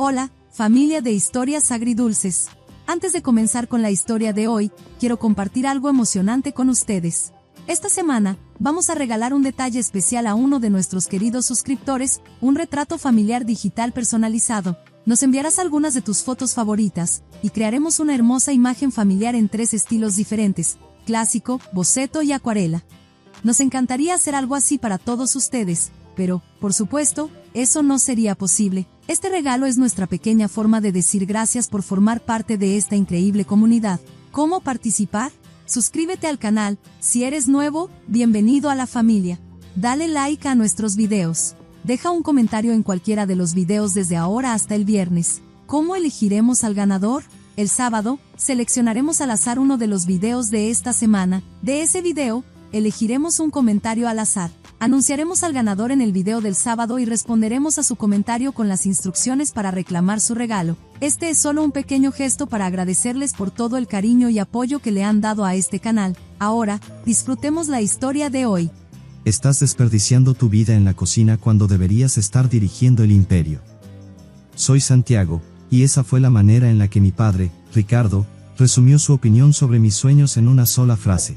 Hola, familia de historias agridulces. Antes de comenzar con la historia de hoy, quiero compartir algo emocionante con ustedes. Esta semana, vamos a regalar un detalle especial a uno de nuestros queridos suscriptores, un retrato familiar digital personalizado. Nos enviarás algunas de tus fotos favoritas, y crearemos una hermosa imagen familiar en 3 estilos diferentes: clásico, boceto y acuarela. Nos encantaría hacer algo así para todos ustedes, pero, por supuesto, eso no sería posible. Este regalo es nuestra pequeña forma de decir gracias por formar parte de esta increíble comunidad. ¿Cómo participar? Suscríbete al canal. Si eres nuevo, bienvenido a la familia. Dale like a nuestros videos. Deja un comentario en cualquiera de los videos desde ahora hasta el viernes. ¿Cómo elegiremos al ganador? El sábado, seleccionaremos al azar uno de los videos de esta semana. De ese video, elegiremos un comentario al azar. Anunciaremos al ganador en el video del sábado y responderemos a su comentario con las instrucciones para reclamar su regalo. Este es solo un pequeño gesto para agradecerles por todo el cariño y apoyo que le han dado a este canal. Ahora, disfrutemos la historia de hoy. Estás desperdiciando tu vida en la cocina cuando deberías estar dirigiendo el imperio. Soy Santiago, y esa fue la manera en la que mi padre, Ricardo, resumió su opinión sobre mis sueños en una sola frase.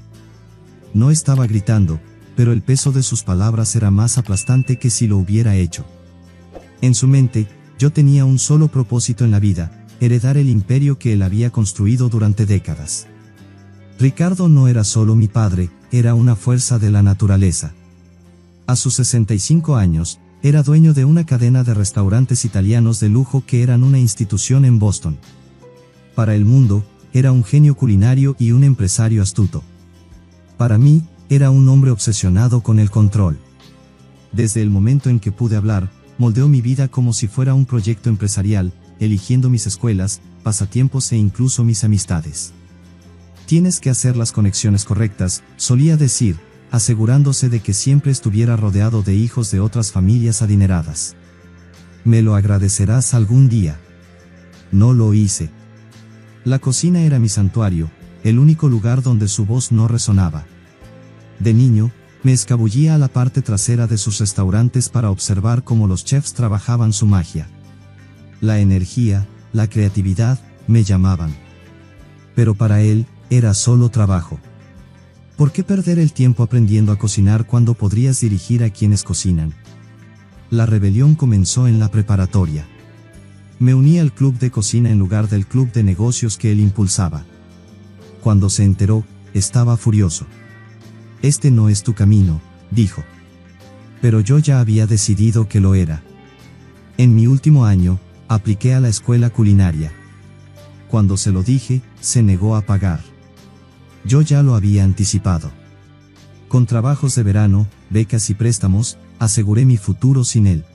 No estaba gritando, pero el peso de sus palabras era más aplastante que si lo hubiera hecho. En su mente, yo tenía un solo propósito en la vida: heredar el imperio que él había construido durante décadas. Ricardo no era solo mi padre, era una fuerza de la naturaleza. A sus 65 años, era dueño de una cadena de restaurantes italianos de lujo que eran una institución en Boston. Para el mundo, era un genio culinario y un empresario astuto. Para mí, era un hombre obsesionado con el control. Desde el momento en que pude hablar, moldeó mi vida como si fuera un proyecto empresarial, eligiendo mis escuelas, pasatiempos e incluso mis amistades. Tienes que hacer las conexiones correctas, solía decir, asegurándose de que siempre estuviera rodeado de hijos de otras familias adineradas. Me lo agradecerás algún día. No lo hice. La cocina era mi santuario, el único lugar donde su voz no resonaba. De niño, me escabullía a la parte trasera de sus restaurantes para observar cómo los chefs trabajaban su magia. La energía, la creatividad, me llamaban. Pero para él, era solo trabajo. ¿Por qué perder el tiempo aprendiendo a cocinar cuando podrías dirigir a quienes cocinan? La rebelión comenzó en la preparatoria. Me uní al club de cocina en lugar del club de negocios que él impulsaba. Cuando se enteró, estaba furioso. Este no es tu camino, dijo. Pero yo ya había decidido que lo era. En mi último año, apliqué a la escuela culinaria. Cuando se lo dije, se negó a pagar. Yo ya lo había anticipado. Con trabajos de verano, becas y préstamos, aseguré mi futuro sin él.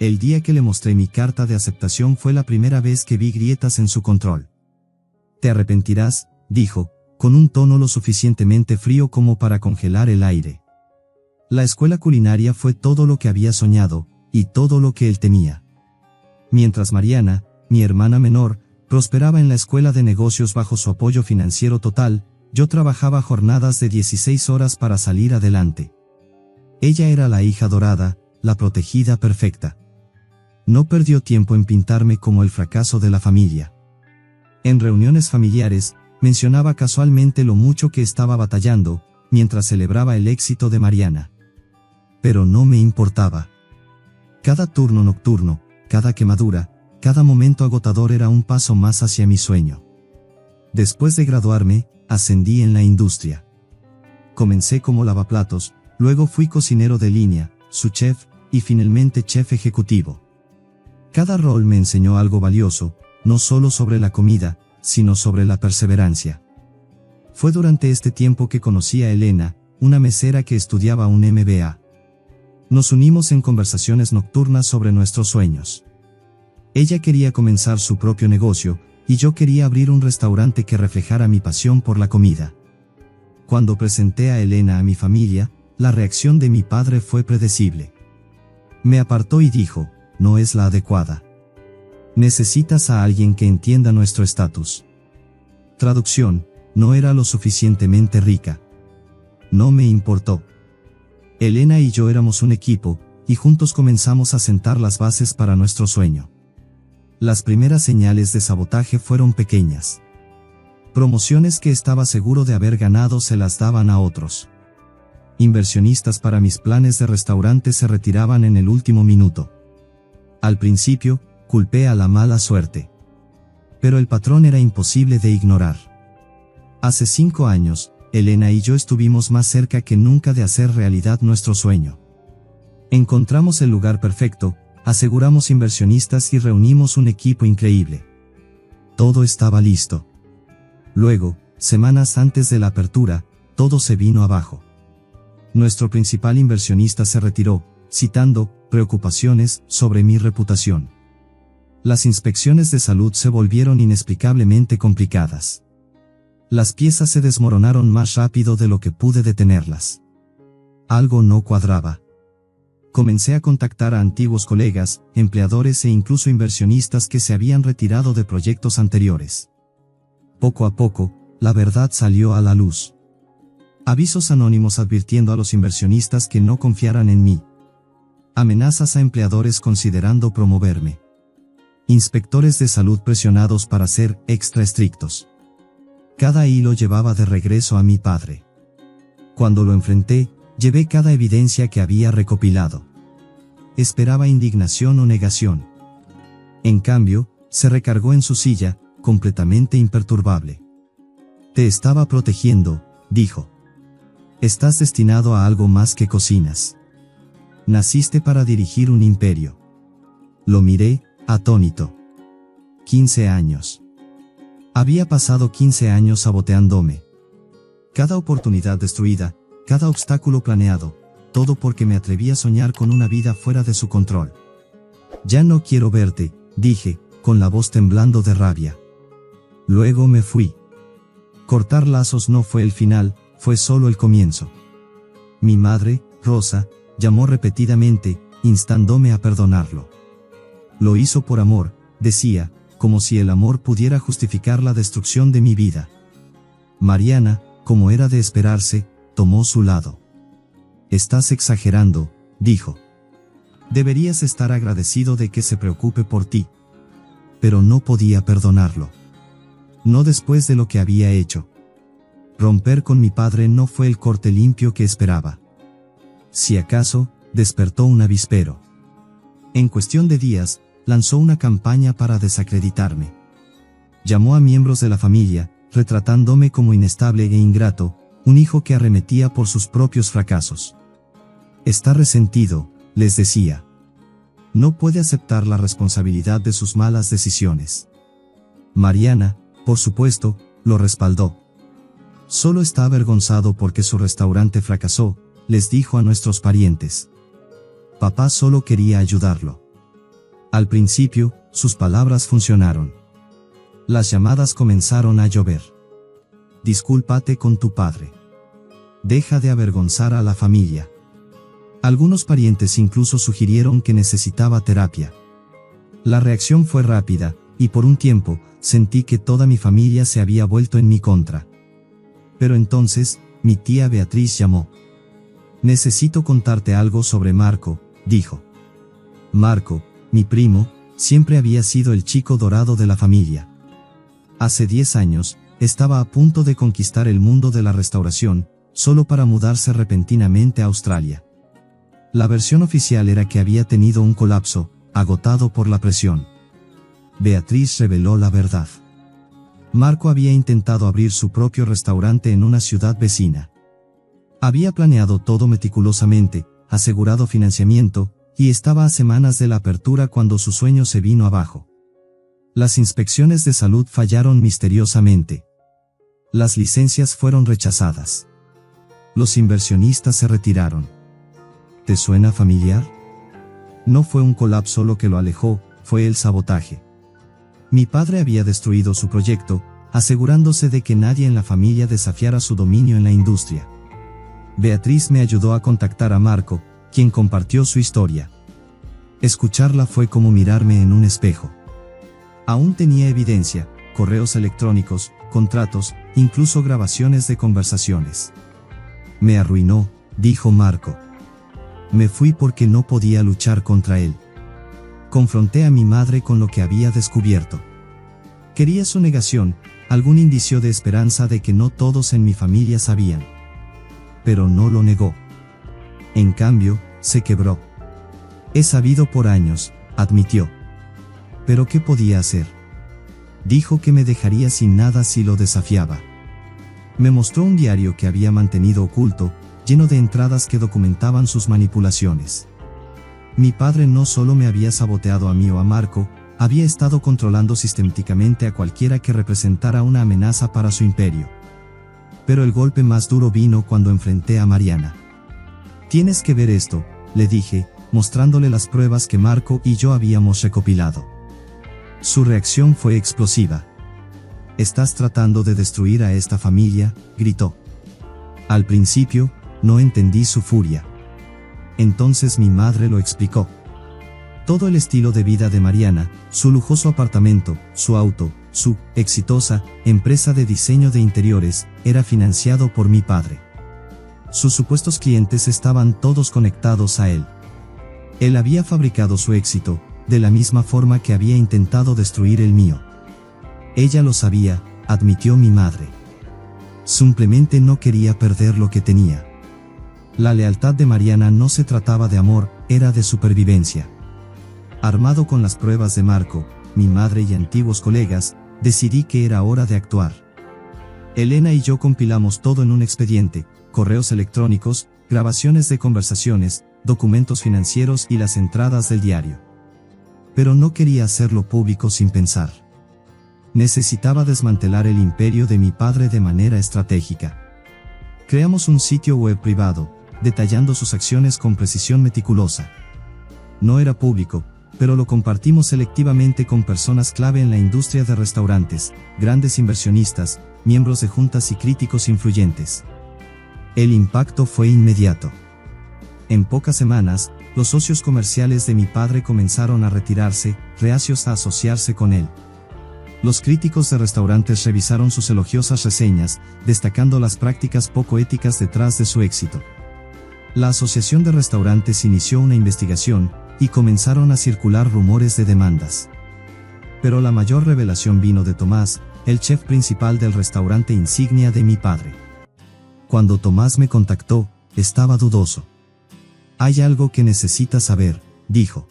El día que le mostré mi carta de aceptación fue la primera vez que vi grietas en su control. Te arrepentirás, dijo, con un tono lo suficientemente frío como para congelar el aire. La escuela culinaria fue todo lo que había soñado, y todo lo que él temía. Mientras Mariana, mi hermana menor, prosperaba en la escuela de negocios bajo su apoyo financiero total, yo trabajaba jornadas de 16 horas para salir adelante. Ella era la hija dorada, la protegida perfecta. No perdió tiempo en pintarme como el fracaso de la familia. En reuniones familiares, mencionaba casualmente lo mucho que estaba batallando, mientras celebraba el éxito de Mariana. Pero no me importaba. Cada turno nocturno, cada quemadura, cada momento agotador era un paso más hacia mi sueño. Después de graduarme, ascendí en la industria. Comencé como lavaplatos, luego fui cocinero de línea, sous-chef, y finalmente chef ejecutivo. Cada rol me enseñó algo valioso, no solo sobre la comida, sino sobre la perseverancia. Fue durante este tiempo que conocí a Elena, una mesera que estudiaba un MBA. Nos unimos en conversaciones nocturnas sobre nuestros sueños. Ella quería comenzar su propio negocio, y yo quería abrir un restaurante que reflejara mi pasión por la comida. Cuando presenté a Elena a mi familia, la reacción de mi padre fue predecible. Me apartó y dijo, no es la adecuada. Necesitas a alguien que entienda nuestro estatus. Traducción, no era lo suficientemente rica. No me importó. Elena y yo éramos un equipo, y juntos comenzamos a sentar las bases para nuestro sueño. Las primeras señales de sabotaje fueron pequeñas. Promociones que estaba seguro de haber ganado se las daban a otros. Inversionistas para mis planes de restaurante se retiraban en el último minuto. Al principio, culpé a la mala suerte. Pero el patrón era imposible de ignorar. Hace 5 años, Elena y yo estuvimos más cerca que nunca de hacer realidad nuestro sueño. Encontramos el lugar perfecto, aseguramos inversionistas y reunimos un equipo increíble. Todo estaba listo. Luego, semanas antes de la apertura, todo se vino abajo. Nuestro principal inversionista se retiró, citando preocupaciones sobre mi reputación. Las inspecciones de salud se volvieron inexplicablemente complicadas. Las piezas se desmoronaron más rápido de lo que pude detenerlas. Algo no cuadraba. Comencé a contactar a antiguos colegas, empleadores e incluso inversionistas que se habían retirado de proyectos anteriores. Poco a poco, la verdad salió a la luz. Avisos anónimos advirtiendo a los inversionistas que no confiaran en mí. Amenazas a empleadores considerando promoverme. Inspectores de salud presionados para ser extra estrictos. Cada hilo llevaba de regreso a mi padre. Cuando lo enfrenté, llevé cada evidencia que había recopilado. Esperaba indignación o negación. En cambio, se recargó en su silla, completamente imperturbable. Te estaba protegiendo, dijo. Estás destinado a algo más que cocinas. Naciste para dirigir un imperio. Lo miré, atónito. 15 años. Había pasado 15 años saboteándome. Cada oportunidad destruida, cada obstáculo planeado, todo porque me atreví a soñar con una vida fuera de su control. Ya no quiero verte, dije, con la voz temblando de rabia. Luego me fui. Cortar lazos no fue el final, fue solo el comienzo. Mi madre, Rosa, llamó repetidamente, instándome a perdonarlo. Lo hizo por amor, decía, como si el amor pudiera justificar la destrucción de mi vida. Mariana, como era de esperarse, tomó su lado. Estás exagerando, dijo. Deberías estar agradecido de que se preocupe por ti. Pero no podía perdonarlo. No después de lo que había hecho. Romper con mi padre no fue el corte limpio que esperaba. Si acaso, despertó un avispero. En cuestión de días, lanzó una campaña para desacreditarme. Llamó a miembros de la familia, retratándome como inestable e ingrato, un hijo que arremetía por sus propios fracasos. Está resentido, les decía. No puede aceptar la responsabilidad de sus malas decisiones. Mariana, por supuesto, lo respaldó. Solo está avergonzado porque su restaurante fracasó, les dijo a nuestros parientes. Papá solo quería ayudarlo. Al principio, sus palabras funcionaron. Las llamadas comenzaron a llover. Discúlpate con tu padre. Deja de avergonzar a la familia. Algunos parientes incluso sugirieron que necesitaba terapia. La reacción fue rápida, y por un tiempo, sentí que toda mi familia se había vuelto en mi contra. Pero entonces, mi tía Beatriz llamó. Necesito contarte algo sobre Marco, dijo. Marco, mi primo, siempre había sido el chico dorado de la familia. Hace 10 años, estaba a punto de conquistar el mundo de la restauración, solo para mudarse repentinamente a Australia. La versión oficial era que había tenido un colapso, agotado por la presión. Beatriz reveló la verdad. Marco había intentado abrir su propio restaurante en una ciudad vecina. Había planeado todo meticulosamente, asegurado financiamiento, y estaba a semanas de la apertura cuando su sueño se vino abajo. Las inspecciones de salud fallaron misteriosamente. Las licencias fueron rechazadas. Los inversionistas se retiraron. ¿Te suena familiar? No fue un colapso lo que lo alejó, fue el sabotaje. Mi padre había destruido su proyecto, asegurándose de que nadie en la familia desafiara su dominio en la industria. Beatriz me ayudó a contactar a Marco, quien compartió su historia. Escucharla fue como mirarme en un espejo. Aún tenía evidencia, correos electrónicos, contratos, incluso grabaciones de conversaciones. Me arruinó, dijo Marco. Me fui porque no podía luchar contra él. Confronté a mi madre con lo que había descubierto. Quería su negación, algún indicio de esperanza de que no todos en mi familia sabían. Pero no lo negó. En cambio, se quebró. He sabido por años, admitió. ¿Pero qué podía hacer? Dijo que me dejaría sin nada si lo desafiaba. Me mostró un diario que había mantenido oculto, lleno de entradas que documentaban sus manipulaciones. Mi padre no solo me había saboteado a mí o a Marco, había estado controlando sistemáticamente a cualquiera que representara una amenaza para su imperio. Pero el golpe más duro vino cuando enfrenté a Mariana. Tienes que ver esto, le dije, mostrándole las pruebas que Marco y yo habíamos recopilado. Su reacción fue explosiva. «¿Estás tratando de destruir a esta familia?», gritó. Al principio, no entendí su furia. Entonces mi madre lo explicó. Todo el estilo de vida de Mariana, su lujoso apartamento, su auto, su exitosa empresa de diseño de interiores, era financiado por mi padre. Sus supuestos clientes estaban todos conectados a él. Él había fabricado su éxito, de la misma forma que había intentado destruir el mío. Ella lo sabía, admitió mi madre. Simplemente no quería perder lo que tenía. La lealtad de Mariana no se trataba de amor, era de supervivencia. Armado con las pruebas de Marco, mi madre y antiguos colegas, decidí que era hora de actuar. Elena y yo compilamos todo en un expediente, correos electrónicos, grabaciones de conversaciones, documentos financieros y las entradas del diario. Pero no quería hacerlo público sin pensar. Necesitaba desmantelar el imperio de mi padre de manera estratégica. Creamos un sitio web privado, detallando sus acciones con precisión meticulosa. No era público, pero lo compartimos selectivamente con personas clave en la industria de restaurantes, grandes inversionistas, miembros de juntas y críticos influyentes. El impacto fue inmediato. En pocas semanas, los socios comerciales de mi padre comenzaron a retirarse, reacios a asociarse con él. Los críticos de restaurantes revisaron sus elogiosas reseñas, destacando las prácticas poco éticas detrás de su éxito. La Asociación de Restaurantes inició una investigación, y comenzaron a circular rumores de demandas. Pero la mayor revelación vino de Tomás, el chef principal del restaurante insignia de mi padre. Cuando Tomás me contactó, estaba dudoso. «Hay algo que necesitas saber», dijo.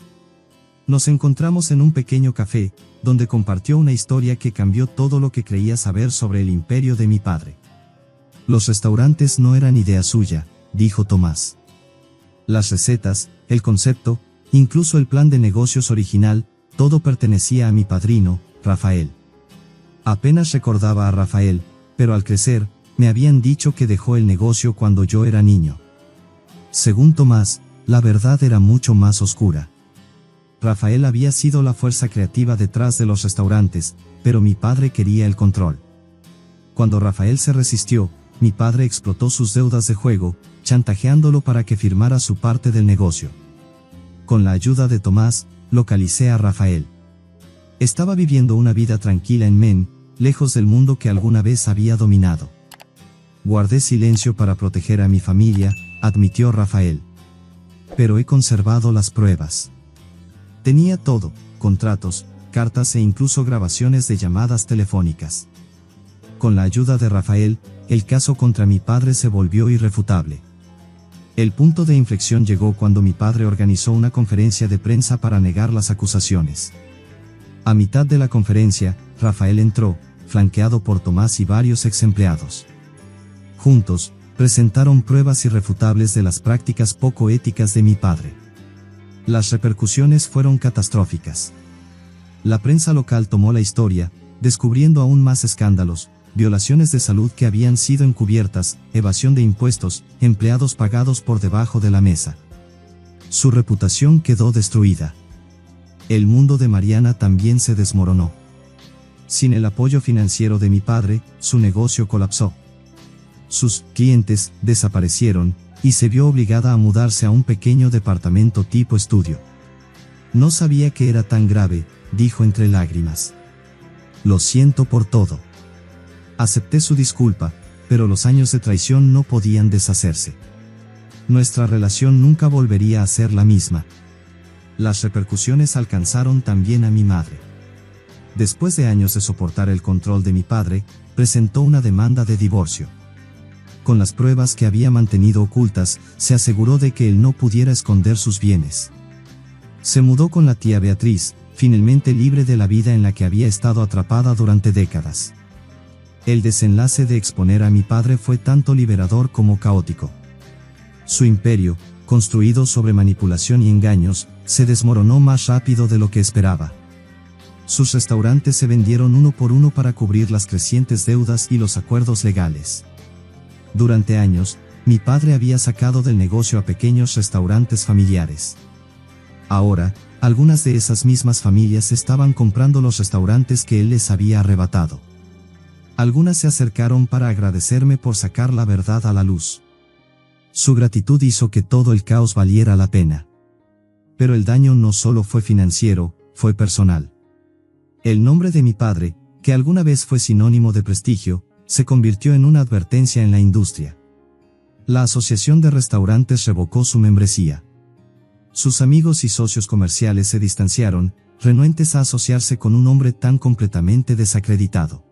Nos encontramos en un pequeño café, donde compartió una historia que cambió todo lo que creía saber sobre el imperio de mi padre. «Los restaurantes no eran idea suya», dijo Tomás. «Las recetas, el concepto, incluso el plan de negocios original, todo pertenecía a mi padrino, Rafael. Apenas recordaba a Rafael, pero al crecer, me habían dicho que dejó el negocio cuando yo era niño. Según Tomás, la verdad era mucho más oscura. Rafael había sido la fuerza creativa detrás de los restaurantes, pero mi padre quería el control. Cuando Rafael se resistió, mi padre explotó sus deudas de juego, chantajeándolo para que firmara su parte del negocio. Con la ayuda de Tomás, localicé a Rafael. Estaba viviendo una vida tranquila en Maine, lejos del mundo que alguna vez había dominado. Guardé silencio para proteger a mi familia, admitió Rafael. Pero he conservado las pruebas. Tenía todo, contratos, cartas e incluso grabaciones de llamadas telefónicas. Con la ayuda de Rafael, el caso contra mi padre se volvió irrefutable. El punto de inflexión llegó cuando mi padre organizó una conferencia de prensa para negar las acusaciones. A mitad de la conferencia, Rafael entró, flanqueado por Tomás y varios ex empleados. Juntos, presentaron pruebas irrefutables de las prácticas poco éticas de mi padre. Las repercusiones fueron catastróficas. La prensa local tomó la historia, descubriendo aún más escándalos, violaciones de salud que habían sido encubiertas, evasión de impuestos, empleados pagados por debajo de la mesa. Su reputación quedó destruida. El mundo de Mariana también se desmoronó. Sin el apoyo financiero de mi padre, su negocio colapsó. Sus clientes desaparecieron, y se vio obligada a mudarse a un pequeño departamento tipo estudio. No sabía que era tan grave, dijo entre lágrimas. Lo siento por todo. Acepté su disculpa, pero los años de traición no podían deshacerse. Nuestra relación nunca volvería a ser la misma. Las repercusiones alcanzaron también a mi madre. Después de años de soportar el control de mi padre, presentó una demanda de divorcio. Con las pruebas que había mantenido ocultas, se aseguró de que él no pudiera esconder sus bienes. Se mudó con la tía Beatriz, finalmente libre de la vida en la que había estado atrapada durante décadas. El desenlace de exponer a mi padre fue tanto liberador como caótico. Su imperio, construido sobre manipulación y engaños, se desmoronó más rápido de lo que esperaba. Sus restaurantes se vendieron uno por uno para cubrir las crecientes deudas y los acuerdos legales. Durante años, mi padre había sacado del negocio a pequeños restaurantes familiares. Ahora, algunas de esas mismas familias estaban comprando los restaurantes que él les había arrebatado. Algunas se acercaron para agradecerme por sacar la verdad a la luz. Su gratitud hizo que todo el caos valiera la pena. Pero el daño no solo fue financiero, fue personal. El nombre de mi padre, que alguna vez fue sinónimo de prestigio, se convirtió en una advertencia en la industria. La Asociación de Restaurantes revocó su membresía. Sus amigos y socios comerciales se distanciaron, renuentes a asociarse con un hombre tan completamente desacreditado.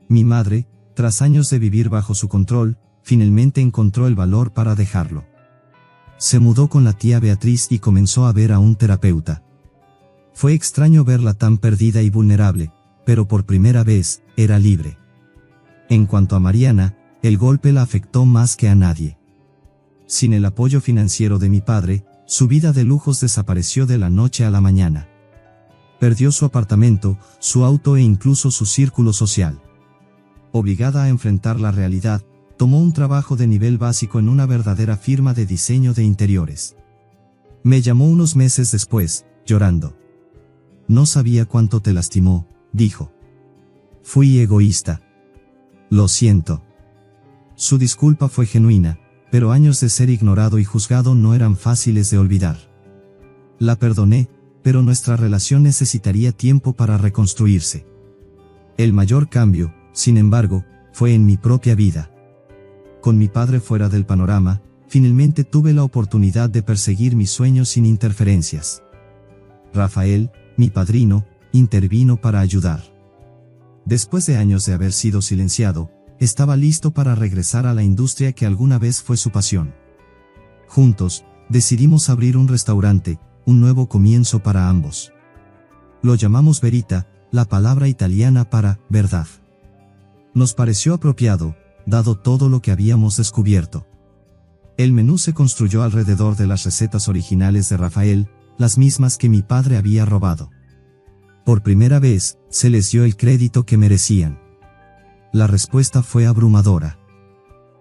Mi madre, tras años de vivir bajo su control, finalmente encontró el valor para dejarlo. Se mudó con la tía Beatriz y comenzó a ver a un terapeuta. Fue extraño verla tan perdida y vulnerable, pero por primera vez, era libre. En cuanto a Mariana, el golpe la afectó más que a nadie. Sin el apoyo financiero de mi padre, su vida de lujos desapareció de la noche a la mañana. Perdió su apartamento, su auto e incluso su círculo social. Obligada a enfrentar la realidad, tomó un trabajo de nivel básico en una verdadera firma de diseño de interiores. Me llamó unos meses después, llorando. No sabía cuánto te lastimó, dijo. Fui egoísta. Lo siento. Su disculpa fue genuina, pero años de ser ignorado y juzgado no eran fáciles de olvidar. La perdoné, pero nuestra relación necesitaría tiempo para reconstruirse. El mayor cambio, sin embargo, fue en mi propia vida. Con mi padre fuera del panorama, finalmente tuve la oportunidad de perseguir mis sueños sin interferencias. Rafael, mi padrino, intervino para ayudar. Después de años de haber sido silenciado, estaba listo para regresar a la industria que alguna vez fue su pasión. Juntos, decidimos abrir un restaurante, un nuevo comienzo para ambos. Lo llamamos Verita, la palabra italiana para verdad. Nos pareció apropiado, dado todo lo que habíamos descubierto. El menú se construyó alrededor de las recetas originales de Rafael, las mismas que mi padre había robado. Por primera vez, se les dio el crédito que merecían. La respuesta fue abrumadora.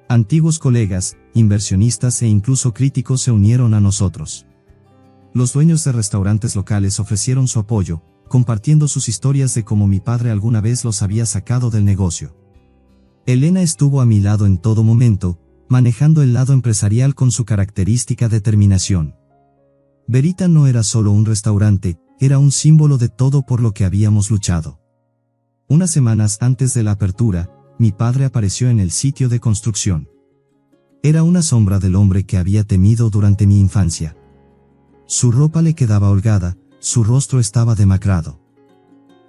Antiguos colegas, inversionistas e incluso críticos se unieron a nosotros. Los dueños de restaurantes locales ofrecieron su apoyo, compartiendo sus historias de cómo mi padre alguna vez los había sacado del negocio. Elena estuvo a mi lado en todo momento, manejando el lado empresarial con su característica determinación. Verita no era solo un restaurante, era un símbolo de todo por lo que habíamos luchado. Unas semanas antes de la apertura, mi padre apareció en el sitio de construcción. Era una sombra del hombre que había temido durante mi infancia. Su ropa le quedaba holgada, su rostro estaba demacrado.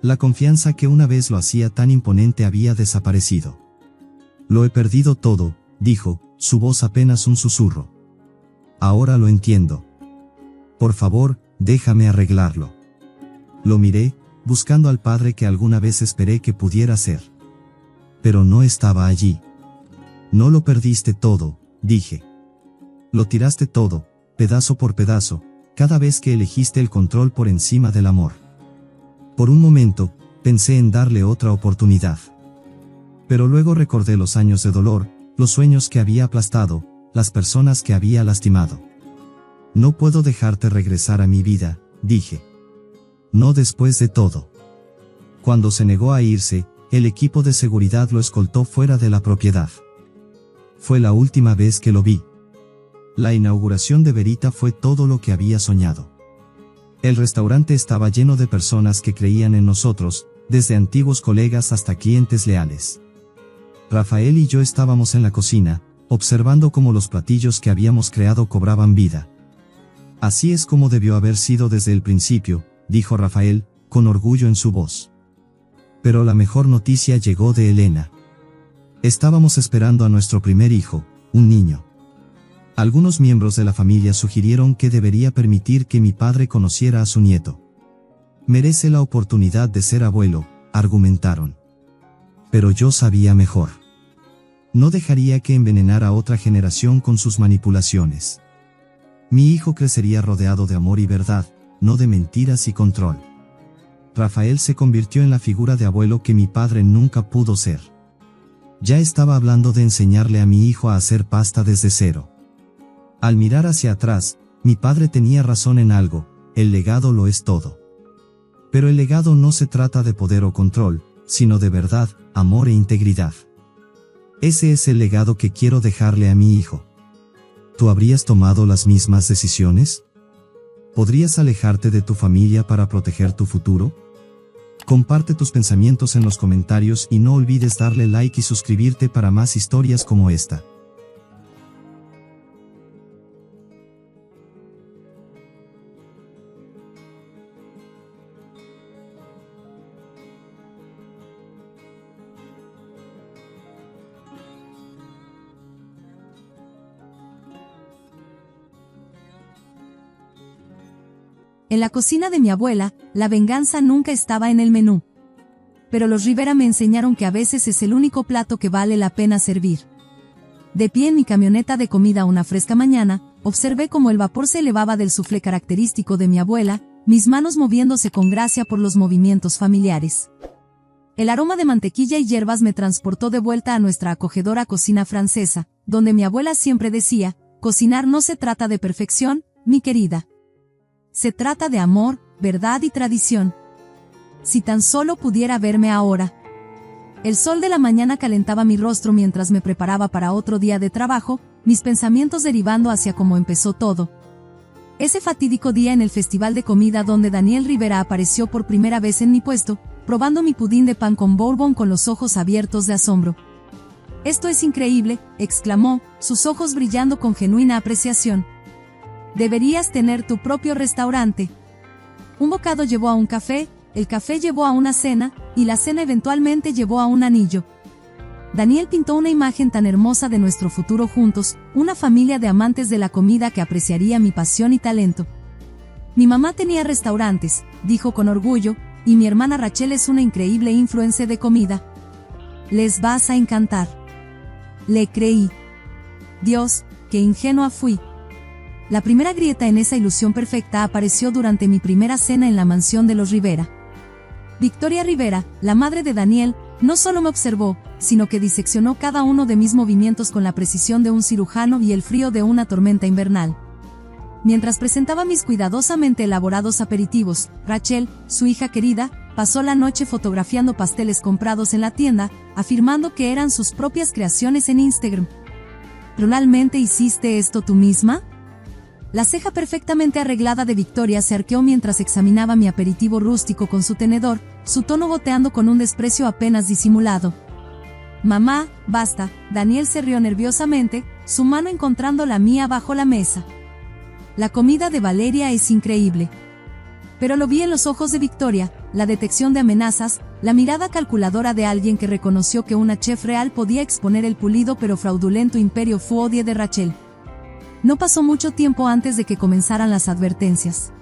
La confianza que una vez lo hacía tan imponente había desaparecido. Lo he perdido todo, dijo, su voz apenas un susurro. Ahora lo entiendo. Por favor, déjame arreglarlo. Lo miré, buscando al padre que alguna vez esperé que pudiera ser. Pero no estaba allí. No lo perdiste todo, dije. Lo tiraste todo, pedazo por pedazo, cada vez que elegiste el control por encima del amor. Por un momento, pensé en darle otra oportunidad. Pero luego recordé los años de dolor, los sueños que había aplastado, las personas que había lastimado. No puedo dejarte regresar a mi vida, dije. No después de todo. Cuando se negó a irse, el equipo de seguridad lo escoltó fuera de la propiedad. Fue la última vez que lo vi. La inauguración de Verita fue todo lo que había soñado. El restaurante estaba lleno de personas que creían en nosotros, desde antiguos colegas hasta clientes leales. Rafael y yo estábamos en la cocina, observando cómo los platillos que habíamos creado cobraban vida. Así es como debió haber sido desde el principio, dijo Rafael, con orgullo en su voz. Pero la mejor noticia llegó de Elena. Estábamos esperando a nuestro primer hijo, un niño. Algunos miembros de la familia sugirieron que debería permitir que mi padre conociera a su nieto. Merece la oportunidad de ser abuelo, argumentaron. Pero yo sabía mejor. No dejaría que envenenara a otra generación con sus manipulaciones. Mi hijo crecería rodeado de amor y verdad, no de mentiras y control. Rafael se convirtió en la figura de abuelo que mi padre nunca pudo ser. Ya estaba hablando de enseñarle a mi hijo a hacer pasta desde cero. Al mirar hacia atrás, mi padre tenía razón en algo, el legado lo es todo. Pero el legado no se trata de poder o control, sino de verdad, amor e integridad. Ese es el legado que quiero dejarle a mi hijo. ¿Tú habrías tomado las mismas decisiones? ¿Podrías alejarte de tu familia para proteger tu futuro? Comparte tus pensamientos en los comentarios y no olvides darle like y suscribirte para más historias como esta. En la cocina de mi abuela, la venganza nunca estaba en el menú. Pero los Rivera me enseñaron que a veces es el único plato que vale la pena servir. De pie en mi camioneta de comida una fresca mañana, observé cómo el vapor se elevaba del soufflé característico de mi abuela, mis manos moviéndose con gracia por los movimientos familiares. El aroma de mantequilla y hierbas me transportó de vuelta a nuestra acogedora cocina francesa, donde mi abuela siempre decía, cocinar no se trata de perfección, mi querida. Se trata de amor, verdad y tradición. Si tan solo pudiera verme ahora. El sol de la mañana calentaba mi rostro mientras me preparaba para otro día de trabajo, mis pensamientos derivando hacia cómo empezó todo. Ese fatídico día en el festival de comida donde Daniel Rivera apareció por primera vez en mi puesto, probando mi pudín de pan con bourbon con los ojos abiertos de asombro. «Esto es increíble», exclamó, sus ojos brillando con genuina apreciación. «Deberías tener tu propio restaurante». Un bocado llevó a un café, el café llevó a una cena, y la cena eventualmente llevó a un anillo. Daniel pintó una imagen tan hermosa de nuestro futuro juntos, una familia de amantes de la comida que apreciaría mi pasión y talento. «Mi mamá tenía restaurantes», dijo con orgullo, «y mi hermana Rachel es una increíble influencer de comida. Les vas a encantar». Le creí. Dios, qué ingenua fui. La primera grieta en esa ilusión perfecta apareció durante mi primera cena en la mansión de los Rivera. Victoria Rivera, la madre de Daniel, no solo me observó, sino que diseccionó cada uno de mis movimientos con la precisión de un cirujano y el frío de una tormenta invernal. Mientras presentaba mis cuidadosamente elaborados aperitivos, Rachel, su hija querida, pasó la noche fotografiando pasteles comprados en la tienda, afirmando que eran sus propias creaciones en Instagram. ¿Realmente hiciste esto tú misma? La ceja perfectamente arreglada de Victoria se arqueó mientras examinaba mi aperitivo rústico con su tenedor, su tono goteando con un desprecio apenas disimulado. «Mamá, basta», Daniel se rió nerviosamente, su mano encontrando la mía bajo la mesa. «La comida de Valeria es increíble». Pero lo vi en los ojos de Victoria, la detección de amenazas, la mirada calculadora de alguien que reconoció que una chef real podía exponer el pulido pero fraudulento imperio Foodie de Rachel. No pasó mucho tiempo antes de que comenzaran las advertencias.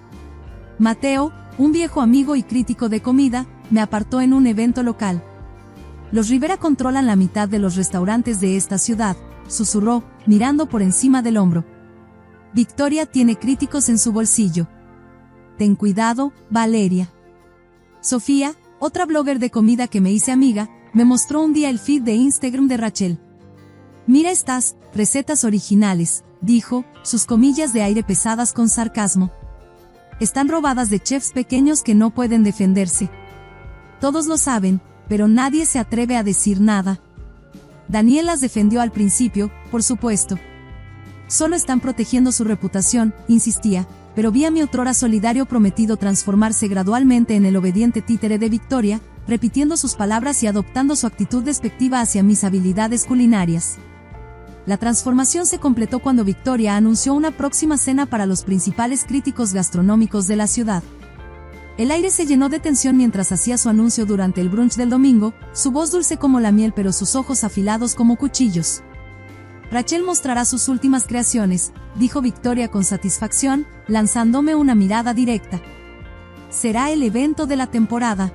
Mateo, un viejo amigo y crítico de comida, me apartó en un evento local. «Los Rivera controlan la mitad de los restaurantes de esta ciudad», susurró, mirando por encima del hombro. «Victoria tiene críticos en su bolsillo. Ten cuidado, Valeria». Sofía, otra blogger de comida que me hice amiga, me mostró un día el feed de Instagram de Rachel. «Mira estas recetas originales», dijo, sus comillas de aire pesadas con sarcasmo. «Están robadas de chefs pequeños que no pueden defenderse. Todos lo saben, pero nadie se atreve a decir nada. Daniel las defendió al principio, por supuesto. Solo están protegiendo su reputación», insistía, pero vi a mi otrora solidario prometido transformarse gradualmente en el obediente títere de Victoria, repitiendo sus palabras y adoptando su actitud despectiva hacia mis habilidades culinarias. La transformación se completó cuando Victoria anunció una próxima cena para los principales críticos gastronómicos de la ciudad. El aire se llenó de tensión mientras hacía su anuncio durante el brunch del domingo, su voz dulce como la miel pero sus ojos afilados como cuchillos. Rachel mostrará sus últimas creaciones, dijo Victoria con satisfacción, lanzándome una mirada directa. Será el evento de la temporada.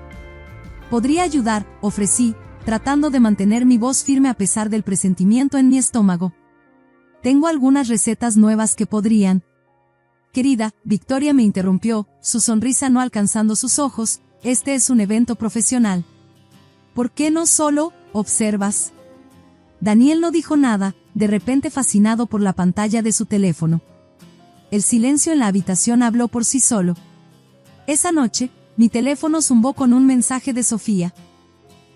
Podría ayudar, ofrecí, tratando de mantener mi voz firme a pesar del presentimiento en mi estómago. Tengo algunas recetas nuevas que podrían. Querida, Victoria me interrumpió, su sonrisa no alcanzando sus ojos, este es un evento profesional. ¿Por qué no solo observas? Daniel no dijo nada, de repente fascinado por la pantalla de su teléfono. El silencio en la habitación habló por sí solo. Esa noche, mi teléfono zumbó con un mensaje de Sofía.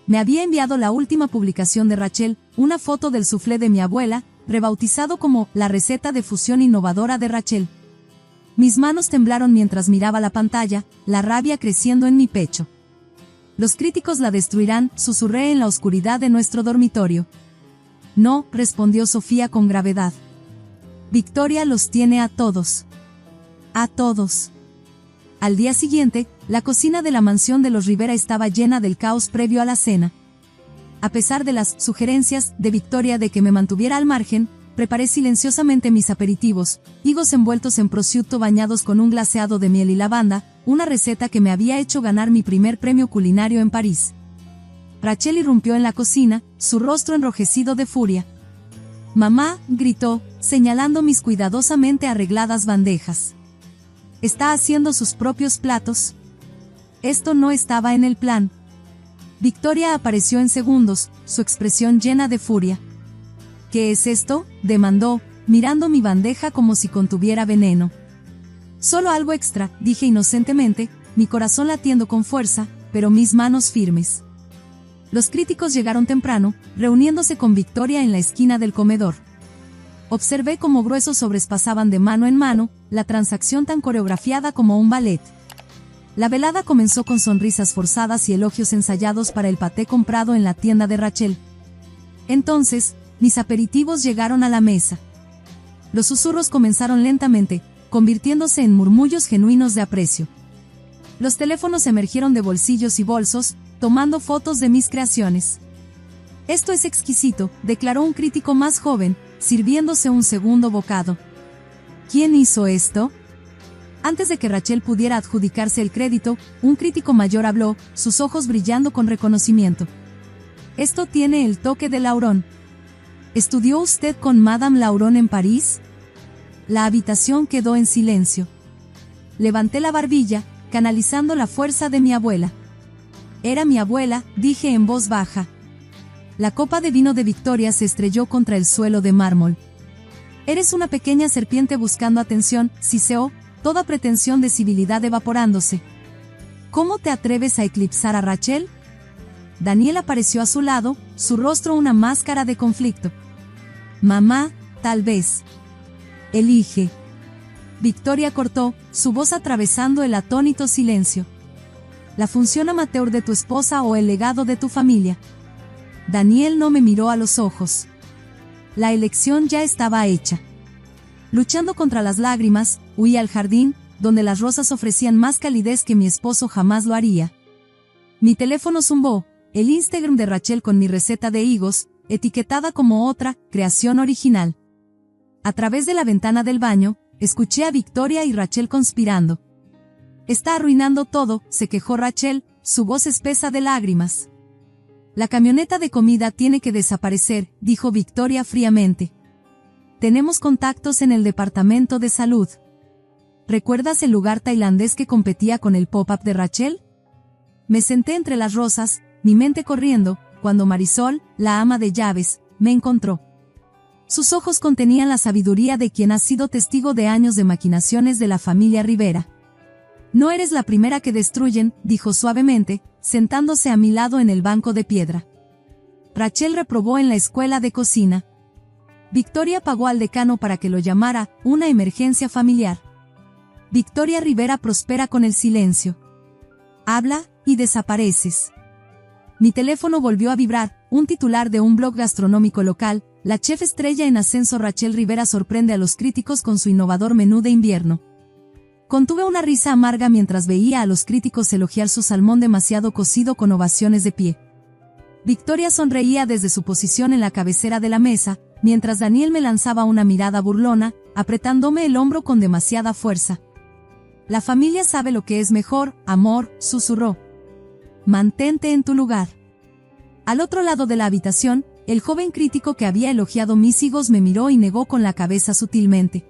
Me había enviado la última publicación de Rachel, una foto del soufflé de mi abuela, rebautizado como la receta de fusión innovadora de Rachel. Mis manos temblaron mientras miraba la pantalla, la rabia creciendo en mi pecho. Los críticos la destruirán, susurré en la oscuridad de nuestro dormitorio. No, respondió Sofía con gravedad. Victoria los tiene a todos. A todos. Al día siguiente, la cocina de la mansión de los Rivera estaba llena del caos previo a la cena. A pesar de las sugerencias de Victoria de que me mantuviera al margen, preparé silenciosamente mis aperitivos, higos envueltos en prosciutto bañados con un glaseado de miel y lavanda, una receta que me había hecho ganar mi primer premio culinario en París. Rachel irrumpió en la cocina, su rostro enrojecido de furia. «Mamá», gritó, señalando mis cuidadosamente arregladas bandejas. ¿Está haciendo sus propios platos? Esto no estaba en el plan. Victoria apareció en segundos, su expresión llena de furia. ¿Qué es esto?, demandó, mirando mi bandeja como si contuviera veneno. Solo algo extra, dije inocentemente, mi corazón latiendo con fuerza, pero mis manos firmes. Los críticos llegaron temprano, reuniéndose con Victoria en la esquina del comedor. Observé cómo gruesos sobres pasaban de mano en mano, la transacción tan coreografiada como un ballet. La velada comenzó con sonrisas forzadas y elogios ensayados para el paté comprado en la tienda de Rachel. Entonces, mis aperitivos llegaron a la mesa. Los susurros comenzaron lentamente, convirtiéndose en murmullos genuinos de aprecio. Los teléfonos emergieron de bolsillos y bolsos, tomando fotos de mis creaciones. «Esto es exquisito», declaró un crítico más joven, sirviéndose un segundo bocado. ¿Quién hizo esto? Antes de que Rachel pudiera adjudicarse el crédito, un crítico mayor habló, sus ojos brillando con reconocimiento. «Esto tiene el toque de Lauron». ¿Estudió usted con Madame Lauron en París? La habitación quedó en silencio. Levanté la barbilla, canalizando la fuerza de mi abuela. Era mi abuela, dije en voz baja. La copa de vino de Victoria se estrelló contra el suelo de mármol. Eres una pequeña serpiente buscando atención, siseó, toda pretensión de civilidad evaporándose. ¿Cómo te atreves a eclipsar a Rachel? Daniel apareció a su lado, su rostro una máscara de conflicto. Mamá, tal vez. Elige. Victoria cortó, su voz atravesando el atónito silencio. La función amateur de tu esposa o el legado de tu familia. Daniel no me miró a los ojos. La elección ya estaba hecha. Luchando contra las lágrimas, huí al jardín, donde las rosas ofrecían más calidez que mi esposo jamás lo haría. Mi teléfono zumbó, el Instagram de Rachel con mi receta de higos, etiquetada como otra creación original. A través de la ventana del baño, escuché a Victoria y Rachel conspirando. Está arruinando todo, se quejó Rachel, su voz espesa de lágrimas. La camioneta de comida tiene que desaparecer, dijo Victoria fríamente. Tenemos contactos en el departamento de salud. ¿Recuerdas el lugar tailandés que competía con el pop-up de Rachel? Me senté entre las rosas, mi mente corriendo, cuando Marisol, la ama de llaves, me encontró. Sus ojos contenían la sabiduría de quien ha sido testigo de años de maquinaciones de la familia Rivera. No eres la primera que destruyen, dijo suavemente, sentándose a mi lado en el banco de piedra. Rachel reprobó en la escuela de cocina. Victoria pagó al decano para que lo llamara, una emergencia familiar. Victoria Rivera prospera con el silencio. Habla, y desapareces. Mi teléfono volvió a vibrar, un titular de un blog gastronómico local, La chef estrella en ascenso Rachel Rivera sorprende a los críticos con su innovador menú de invierno. Contuve una risa amarga mientras veía a los críticos elogiar su salmón demasiado cocido con ovaciones de pie. Victoria sonreía desde su posición en la cabecera de la mesa, mientras Daniel me lanzaba una mirada burlona, apretándome el hombro con demasiada fuerza. La familia sabe lo que es mejor, amor, susurró. Mantente en tu lugar. Al otro lado de la habitación, el joven crítico que había elogiado mis higos me miró y negó con la cabeza sutilmente.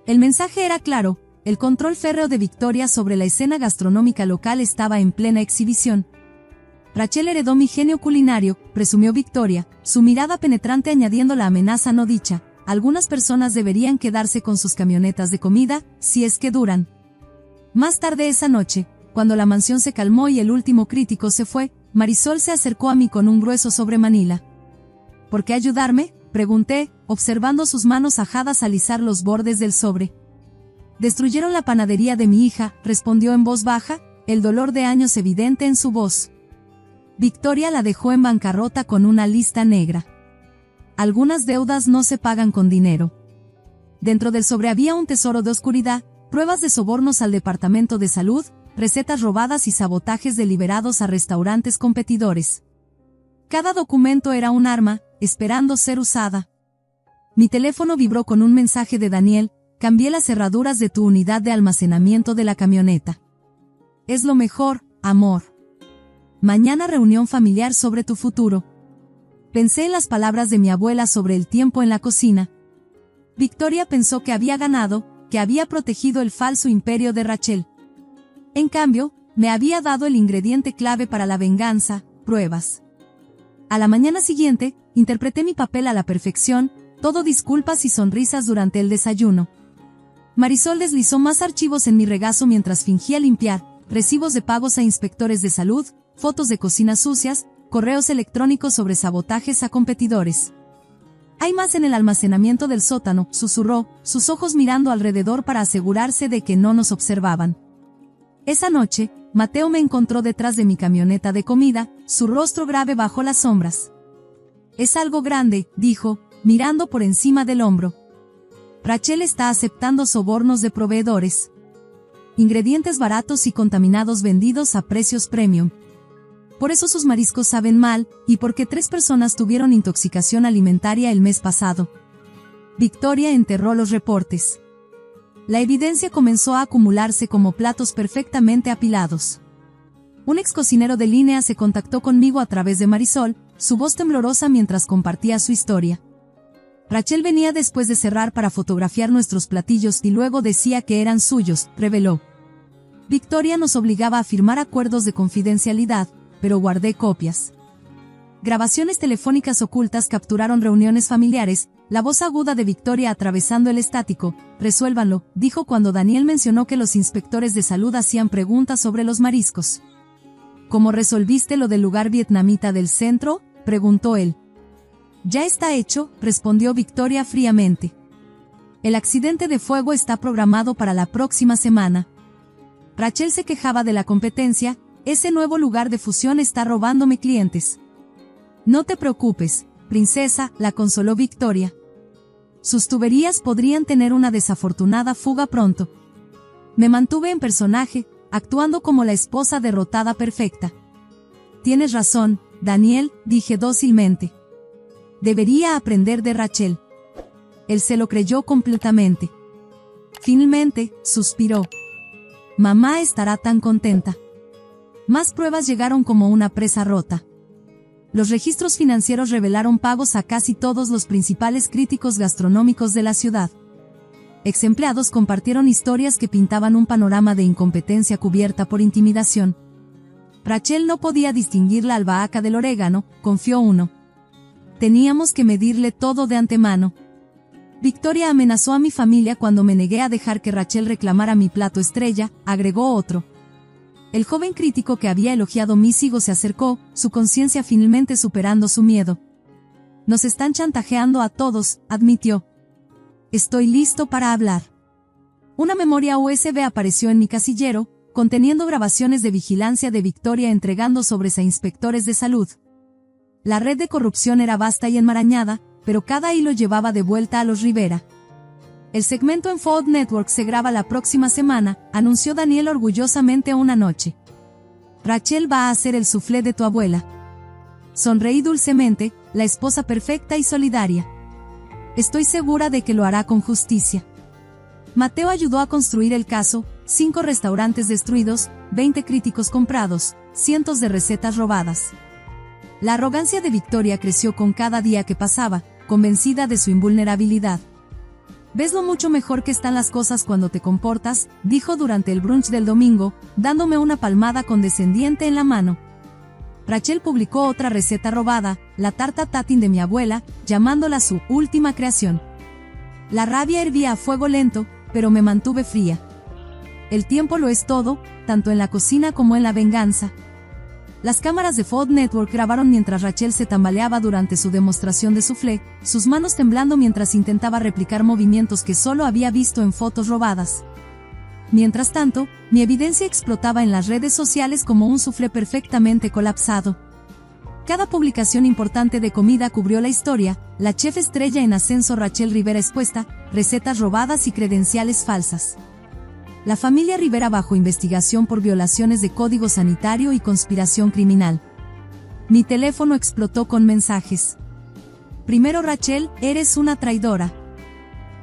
El mensaje era claro, el control férreo de Victoria sobre la escena gastronómica local estaba en plena exhibición. Rachel heredó mi genio culinario, presumió Victoria, su mirada penetrante añadiendo la amenaza no dicha. Algunas personas deberían quedarse con sus camionetas de comida, si es que duran. Más tarde esa noche, cuando la mansión se calmó y el último crítico se fue, Marisol se acercó a mí con un grueso sobre Manila. ¿Por qué ayudarme?, pregunté, observando sus manos ajadas alisar los bordes del sobre. Destruyeron la panadería de mi hija, respondió en voz baja, el dolor de años evidente en su voz. Victoria la dejó en bancarrota con una lista negra. Algunas deudas no se pagan con dinero. Dentro del sobre había un tesoro de oscuridad, pruebas de sobornos al Departamento de Salud, recetas robadas y sabotajes deliberados a restaurantes competidores. Cada documento era un arma, esperando ser usada. Mi teléfono vibró con un mensaje de Daniel: cambié las cerraduras de tu unidad de almacenamiento de la camioneta. Es lo mejor, amor. Mañana reunión familiar sobre tu futuro. Pensé en las palabras de mi abuela sobre el tiempo en la cocina. Victoria pensó que había ganado, que había protegido el falso imperio de Rachel. En cambio, me había dado el ingrediente clave para la venganza: pruebas. A la mañana siguiente, interpreté mi papel a la perfección, todo disculpas y sonrisas durante el desayuno. Marisol deslizó más archivos en mi regazo mientras fingía limpiar, recibos de pagos a inspectores de salud, fotos de cocinas sucias, correos electrónicos sobre sabotajes a competidores. Hay más en el almacenamiento del sótano, susurró, sus ojos mirando alrededor para asegurarse de que no nos observaban. Esa noche, Mateo me encontró detrás de mi camioneta de comida, su rostro grave bajo las sombras. Es algo grande, dijo, mirando por encima del hombro. Rachel está aceptando sobornos de proveedores. Ingredientes baratos y contaminados vendidos a precios premium. Por eso sus mariscos saben mal, y porque 3 personas tuvieron intoxicación alimentaria el mes pasado. Victoria enterró los reportes. La evidencia comenzó a acumularse como platos perfectamente apilados. Un ex cocinero de línea se contactó conmigo a través de Marisol, su voz temblorosa mientras compartía su historia. Rachel venía después de cerrar para fotografiar nuestros platillos y luego decía que eran suyos, reveló. Victoria nos obligaba a firmar acuerdos de confidencialidad, pero guardé copias. Grabaciones telefónicas ocultas capturaron reuniones familiares, la voz aguda de Victoria atravesando el estático. Resuélvanlo, dijo cuando Daniel mencionó que los inspectores de salud hacían preguntas sobre los mariscos. ¿Cómo resolviste lo del lugar vietnamita del centro?, preguntó él. Ya está hecho, respondió Victoria fríamente. El accidente de fuego está programado para la próxima semana. Rachel se quejaba de la competencia: ese nuevo lugar de fusión está robándome clientes. No te preocupes, princesa, la consoló Victoria. Sus tuberías podrían tener una desafortunada fuga pronto. Me mantuve en personaje, actuando como la esposa derrotada perfecta. Tienes razón, Daniel, dije dócilmente. Debería aprender de Rachel. Él se lo creyó completamente. Finalmente, suspiró. Mamá estará tan contenta. Más pruebas llegaron como una presa rota. Los registros financieros revelaron pagos a casi todos los principales críticos gastronómicos de la ciudad. Ex empleados compartieron historias que pintaban un panorama de incompetencia cubierta por intimidación. Rachel no podía distinguir la albahaca del orégano, confió uno. Teníamos que medirle todo de antemano. Victoria amenazó a mi familia cuando me negué a dejar que Rachel reclamara mi plato estrella, agregó otro. El joven crítico que había elogiado mis higos se acercó, su conciencia finalmente superando su miedo. Nos están chantajeando a todos, admitió. Estoy listo para hablar. Una memoria USB apareció en mi casillero, conteniendo grabaciones de vigilancia de Victoria entregando sobres a inspectores de salud. La red de corrupción era vasta y enmarañada, pero cada hilo llevaba de vuelta a los Rivera. El segmento en Food Network se graba la próxima semana, anunció Daniel orgullosamente una noche. Rachel va a hacer el soufflé de tu abuela. Sonreí dulcemente, la esposa perfecta y solidaria. Estoy segura de que lo hará con justicia. Mateo ayudó a construir el caso, 5 restaurantes destruidos, 20 críticos comprados, cientos de recetas robadas. La arrogancia de Victoria creció con cada día que pasaba, convencida de su invulnerabilidad. «Ves lo mucho mejor que están las cosas cuando te comportas», dijo durante el brunch del domingo, dándome una palmada condescendiente en la mano. Rachel publicó otra receta robada, la tarta tatin de mi abuela, llamándola su última creación. La rabia hervía a fuego lento, pero me mantuve fría. El tiempo lo es todo, tanto en la cocina como en la venganza. Las cámaras de Food Network grabaron mientras Rachel se tambaleaba durante su demostración de soufflé, sus manos temblando mientras intentaba replicar movimientos que solo había visto en fotos robadas. Mientras tanto, mi evidencia explotaba en las redes sociales como un soufflé perfectamente colapsado. Cada publicación importante de comida cubrió la historia, la chef estrella en ascenso Rachel Rivera expuesta, recetas robadas y credenciales falsas. La familia Rivera bajo investigación por violaciones de código sanitario y conspiración criminal. Mi teléfono explotó con mensajes. Primero Rachel, eres una traidora.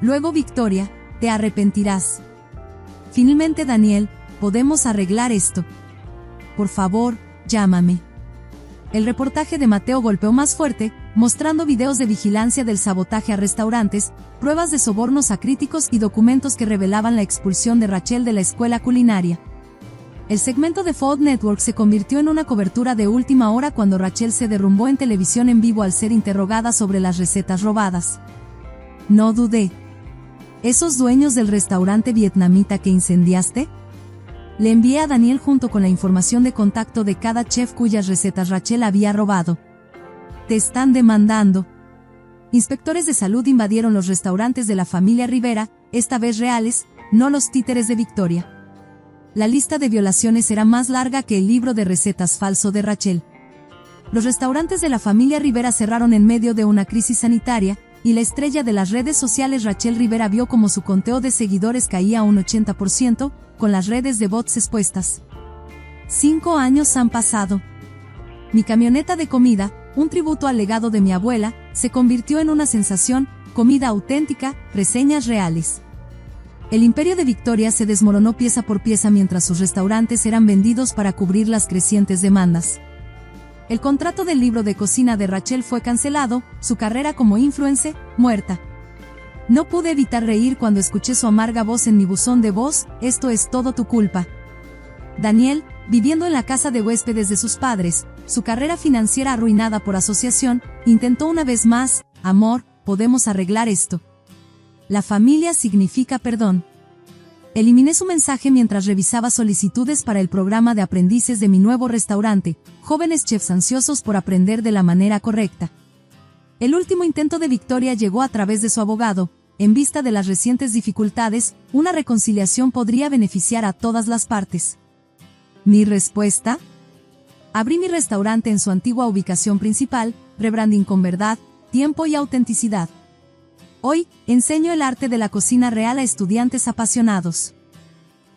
Luego Victoria, te arrepentirás. Finalmente Daniel, podemos arreglar esto. Por favor, llámame. El reportaje de Mateo golpeó más fuerte, mostrando videos de vigilancia del sabotaje a restaurantes, pruebas de sobornos a críticos y documentos que revelaban la expulsión de Rachel de la escuela culinaria. El segmento de Food Network se convirtió en una cobertura de última hora cuando Rachel se derrumbó en televisión en vivo al ser interrogada sobre las recetas robadas. No dudé. ¿Esos dueños del restaurante vietnamita que incendiaste? Le envié a Daniel junto con la información de contacto de cada chef cuyas recetas Rachel había robado. Te están demandando. Inspectores de salud invadieron los restaurantes de la familia Rivera, esta vez reales, no los títeres de Victoria. La lista de violaciones era más larga que el libro de recetas falso de Rachel. Los restaurantes de la familia Rivera cerraron en medio de una crisis sanitaria, y la estrella de las redes sociales Rachel Rivera vio como su conteo de seguidores caía a un 80%, con las redes de bots expuestas. 5 años han pasado. Mi camioneta de comida, un tributo al legado de mi abuela, se convirtió en una sensación, comida auténtica, reseñas reales. El imperio de Victoria se desmoronó pieza por pieza mientras sus restaurantes eran vendidos para cubrir las crecientes demandas. El contrato del libro de cocina de Rachel fue cancelado, su carrera como influencer, muerta. No pude evitar reír cuando escuché su amarga voz en mi buzón de voz, esto es todo tu culpa. Daniel, viviendo en la casa de huéspedes de sus padres, su carrera financiera arruinada por asociación, intentó una vez más, amor, podemos arreglar esto. La familia significa perdón. Eliminé su mensaje mientras revisaba solicitudes para el programa de aprendices de mi nuevo restaurante, jóvenes chefs ansiosos por aprender de la manera correcta. El último intento de Victoria llegó a través de su abogado. En vista de las recientes dificultades, una reconciliación podría beneficiar a todas las partes. ¿Mi respuesta? Abrí mi restaurante en su antigua ubicación principal, rebranding con verdad, tiempo y autenticidad. Hoy, enseño el arte de la cocina real a estudiantes apasionados.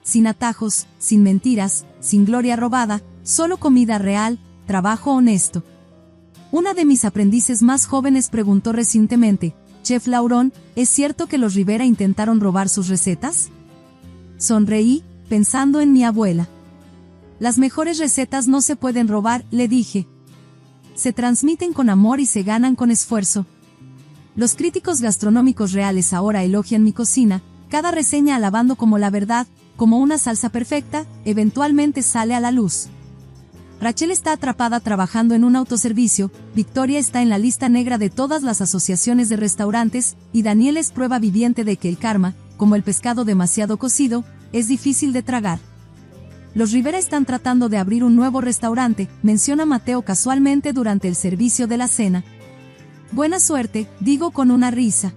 Sin atajos, sin mentiras, sin gloria robada, solo comida real, trabajo honesto. Una de mis aprendices más jóvenes preguntó recientemente, Chef Laurón, ¿es cierto que los Rivera intentaron robar sus recetas? Sonreí, pensando en mi abuela. Las mejores recetas no se pueden robar, le dije. Se transmiten con amor y se ganan con esfuerzo. Los críticos gastronómicos reales ahora elogian mi cocina, cada reseña alabando como la verdad, como una salsa perfecta, eventualmente sale a la luz. Rachel está atrapada trabajando en un autoservicio, Victoria está en la lista negra de todas las asociaciones de restaurantes, y Daniel es prueba viviente de que el karma, como el pescado demasiado cocido, es difícil de tragar. Los Rivera están tratando de abrir un nuevo restaurante, menciona Mateo casualmente durante el servicio de la cena. Buena suerte, digo con una risa.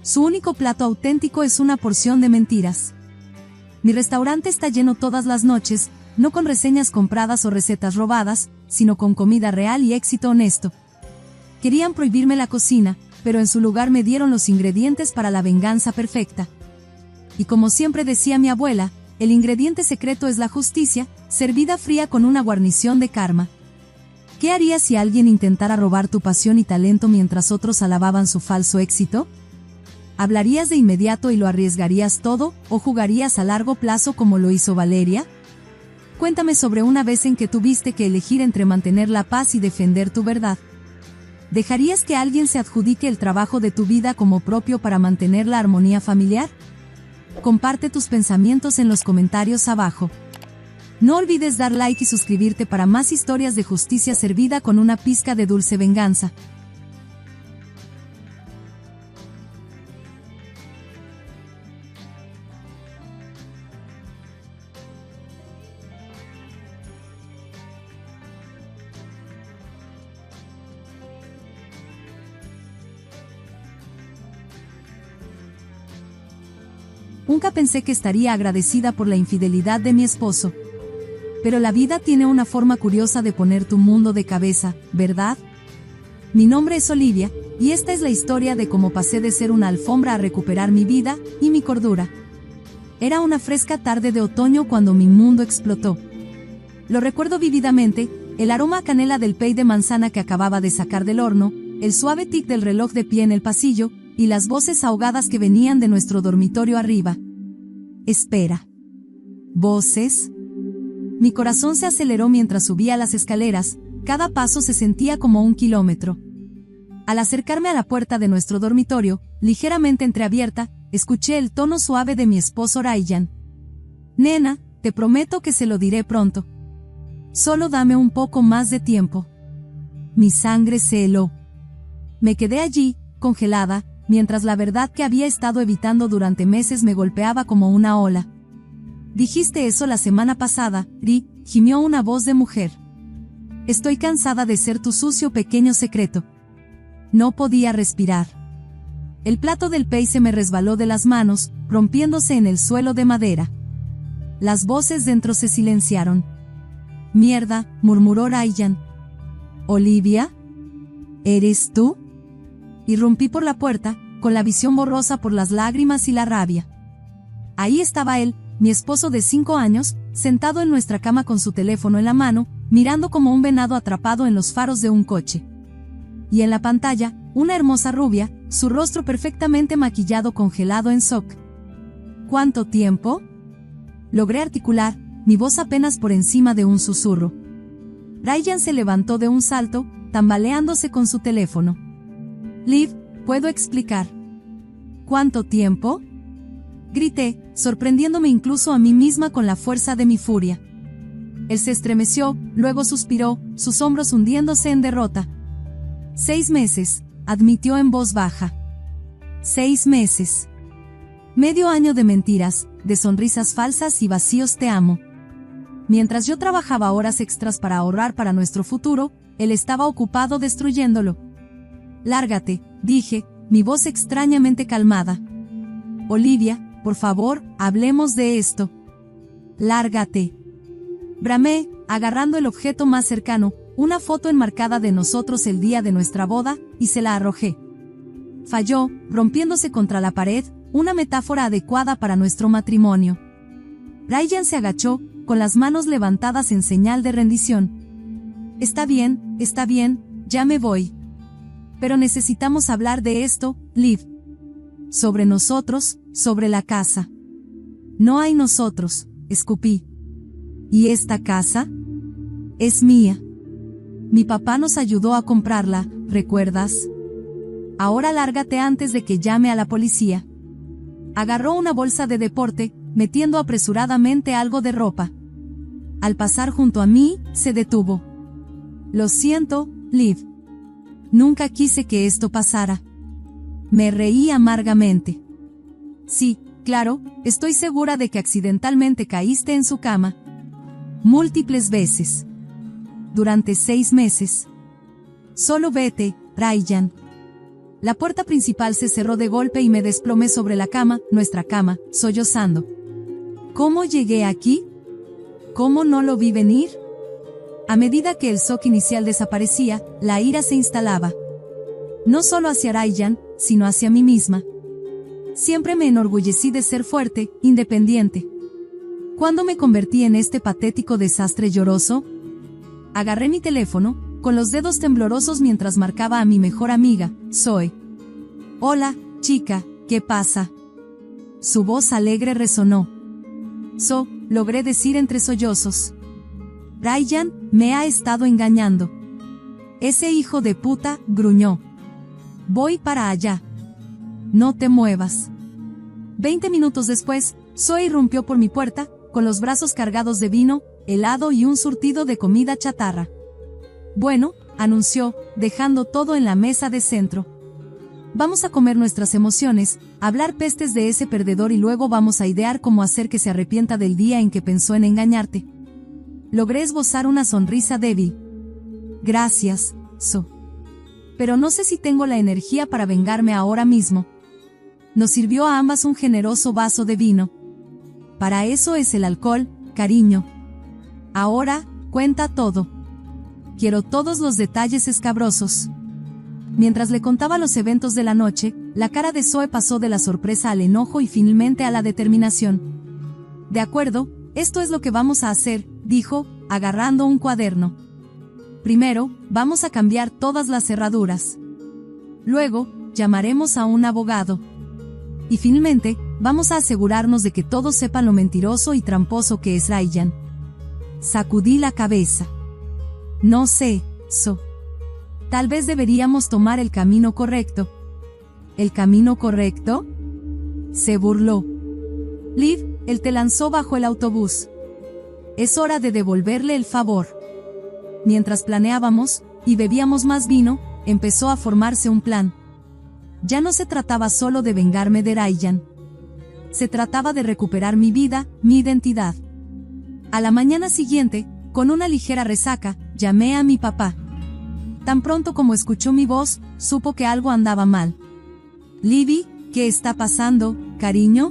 Su único plato auténtico es una porción de mentiras. Mi restaurante está lleno todas las noches, no con reseñas compradas o recetas robadas, sino con comida real y éxito honesto. Querían prohibirme la cocina, pero en su lugar me dieron los ingredientes para la venganza perfecta. Y como siempre decía mi abuela, el ingrediente secreto es la justicia, servida fría con una guarnición de karma. ¿Qué harías si alguien intentara robar tu pasión y talento mientras otros alababan su falso éxito? ¿Hablarías de inmediato y lo arriesgarías todo, o jugarías a largo plazo como lo hizo Valeria? Cuéntame sobre una vez en que tuviste que elegir entre mantener la paz y defender tu verdad. ¿Dejarías que alguien se adjudique el trabajo de tu vida como propio para mantener la armonía familiar? Comparte tus pensamientos en los comentarios abajo. No olvides dar like y suscribirte para más historias de justicia servida con una pizca de dulce venganza. Nunca pensé que estaría agradecida por la infidelidad de mi esposo. Pero la vida tiene una forma curiosa de poner tu mundo de cabeza, ¿verdad? Mi nombre es Olivia, y esta es la historia de cómo pasé de ser una alfombra a recuperar mi vida y mi cordura. Era una fresca tarde de otoño cuando mi mundo explotó. Lo recuerdo vívidamente, el aroma a canela del pay de manzana que acababa de sacar del horno, el suave tic del reloj de pie en el pasillo, y las voces ahogadas que venían de nuestro dormitorio arriba. Espera. ¿Voces? Mi corazón se aceleró mientras subía las escaleras, cada paso se sentía como 1 kilómetro. Al acercarme a la puerta de nuestro dormitorio, ligeramente entreabierta, escuché el tono suave de mi esposo Ryan. Nena, te prometo que se lo diré pronto. Solo dame un poco más de tiempo. Mi sangre se heló. Me quedé allí, congelada, mientras la verdad que había estado evitando durante meses me golpeaba como una ola. Dijiste eso la semana pasada, Ri, gimió una voz de mujer. Estoy cansada de ser tu sucio pequeño secreto. No podía respirar. El plato del pay se me resbaló de las manos, rompiéndose en el suelo de madera. Las voces dentro se silenciaron. Mierda, murmuró Ryan. ¿Olivia? ¿Eres tú? Irrumpí por la puerta, con la visión borrosa por las lágrimas y la rabia. Ahí estaba él, mi esposo de 5 años, sentado en nuestra cama con su teléfono en la mano, mirando como un venado atrapado en los faros de un coche. Y en la pantalla, una hermosa rubia, su rostro perfectamente maquillado congelado en shock. ¿Cuánto tiempo? Logré articular, mi voz apenas por encima de un susurro. Ryan se levantó de un salto, tambaleándose con su teléfono. Liv, ¿puedo explicar? ¿Cuánto tiempo? Grité, sorprendiéndome incluso a mí misma con la fuerza de mi furia. Él se estremeció, luego suspiró, sus hombros hundiéndose en derrota. 6 meses, admitió en voz baja. 6 meses. Medio año de mentiras, de sonrisas falsas y vacíos te amo. Mientras yo trabajaba horas extras para ahorrar para nuestro futuro, él estaba ocupado destruyéndolo. Lárgate, dije, mi voz extrañamente calmada. Olivia, por favor, hablemos de esto. Lárgate. Bramé, agarrando el objeto más cercano, una foto enmarcada de nosotros el día de nuestra boda, y se la arrojé. Falló, rompiéndose contra la pared, una metáfora adecuada para nuestro matrimonio. Ryan se agachó, con las manos levantadas en señal de rendición. Está bien, ya me voy. Pero necesitamos hablar de esto, Liv. Sobre nosotros, sobre la casa. No hay nosotros, escupí. ¿Y esta casa? Es mía. Mi papá nos ayudó a comprarla, ¿recuerdas? Ahora lárgate antes de que llame a la policía. Agarró una bolsa de deporte, metiendo apresuradamente algo de ropa. Al pasar junto a mí, se detuvo. Lo siento, Liv. Nunca quise que esto pasara. Me reí amargamente. Sí, claro, estoy segura de que accidentalmente caíste en su cama. Múltiples veces. Durante 6 meses. Solo vete, Ryan. La puerta principal se cerró de golpe y me desplomé sobre la cama, nuestra cama, sollozando. ¿Cómo llegué aquí? ¿Cómo no lo vi venir? A medida que el shock inicial desaparecía, la ira se instalaba. No solo hacia Ryan, sino hacia mí misma. Siempre me enorgullecí de ser fuerte, independiente. ¿Cuándo me convertí en este patético desastre lloroso? Agarré mi teléfono, con los dedos temblorosos mientras marcaba a mi mejor amiga, Zoe. Hola, chica, ¿qué pasa? Su voz alegre resonó. Logré decir entre sollozos. Ryan me ha estado engañando. Ese hijo de puta, gruñó. Voy para allá. No te muevas. 20 minutos después, Zoe irrumpió por mi puerta, con los brazos cargados de vino, helado y un surtido de comida chatarra. Bueno, anunció, dejando todo en la mesa de centro. Vamos a comer nuestras emociones, hablar pestes de ese perdedor y luego vamos a idear cómo hacer que se arrepienta del día en que pensó en engañarte. Logré esbozar una sonrisa débil. Gracias, pero no sé si tengo la energía para vengarme ahora mismo. Nos sirvió a ambas un generoso vaso de vino. Para eso es el alcohol, cariño. Ahora, cuenta todo. Quiero todos los detalles escabrosos. Mientras le contaba los eventos de la noche, la cara de Zoe pasó de la sorpresa al enojo y finalmente a la determinación. De acuerdo, esto es lo que vamos a hacer, dijo, agarrando un cuaderno. Primero, vamos a cambiar todas las cerraduras. Luego, llamaremos a un abogado. Y finalmente, vamos a asegurarnos de que todos sepan lo mentiroso y tramposo que es Ryan. Sacudí la cabeza. No sé, Tal vez deberíamos tomar el camino correcto. ¿El camino correcto? Se burló. Liv, él te lanzó bajo el autobús. Es hora de devolverle el favor. Mientras planeábamos, y bebíamos más vino, empezó a formarse un plan. Ya no se trataba solo de vengarme de Ryan. Se trataba de recuperar mi vida, mi identidad. A la mañana siguiente, con una ligera resaca, llamé a mi papá. Tan pronto como escuchó mi voz, supo que algo andaba mal. Livy, ¿qué está pasando, cariño?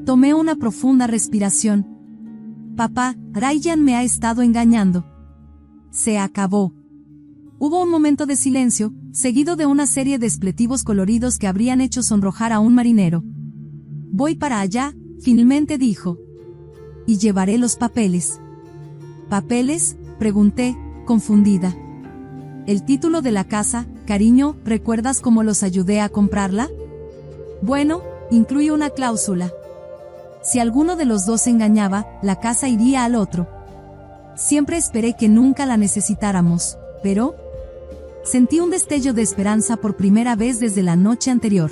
Tomé una profunda respiración. Papá, Ryan me ha estado engañando. Se acabó. Hubo un momento de silencio, seguido de una serie de expletivos coloridos que habrían hecho sonrojar a un marinero. Voy para allá, finalmente dijo. Y llevaré los papeles. ¿Papeles?, pregunté, confundida. El título de la casa, cariño, ¿recuerdas cómo los ayudé a comprarla? Bueno, incluye una cláusula. Si alguno de los dos engañaba, la casa iría al otro. Siempre esperé que nunca la necesitáramos, pero... Sentí un destello de esperanza por primera vez desde la noche anterior.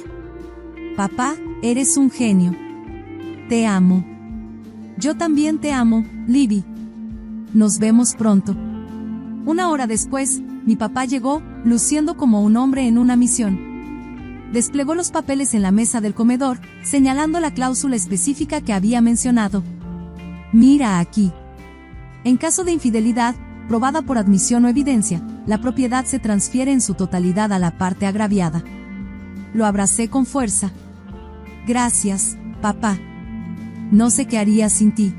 Papá, eres un genio. Te amo. Yo también te amo, Livy. Nos vemos pronto. Una hora después, mi papá llegó, luciendo como un hombre en una misión. Desplegó los papeles en la mesa del comedor, señalando la cláusula específica que había mencionado. Mira aquí. En caso de infidelidad, probada por admisión o evidencia, la propiedad se transfiere en su totalidad a la parte agraviada. Lo abracé con fuerza. Gracias, papá. No sé qué haría sin ti.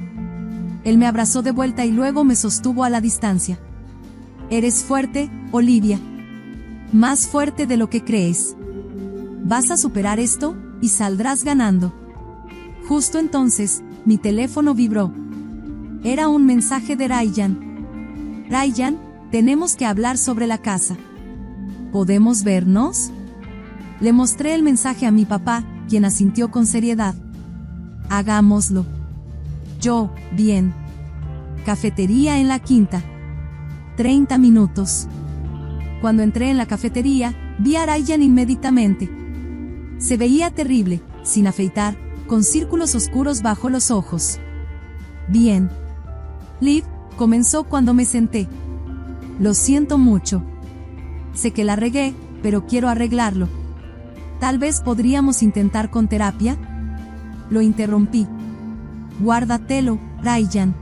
Él me abrazó de vuelta y luego me sostuvo a la distancia. Eres fuerte, Olivia. Más fuerte de lo que crees. Vas a superar esto, y saldrás ganando. Justo entonces, mi teléfono vibró. Era un mensaje de Ryan. Ryan, tenemos que hablar sobre la casa. ¿Podemos vernos? Le mostré el mensaje a mi papá, quien asintió con seriedad. Hagámoslo. Yo, bien. Cafetería en la Quinta. 30 minutos. Cuando entré en la cafetería, vi a Ryan inmediatamente. Se veía terrible, sin afeitar, con círculos oscuros bajo los ojos. Bien. Liv, comenzó cuando me senté. Lo siento mucho. Sé que la regué, pero quiero arreglarlo. Tal vez podríamos intentar con terapia. Lo interrumpí. Guárdatelo, Ryan.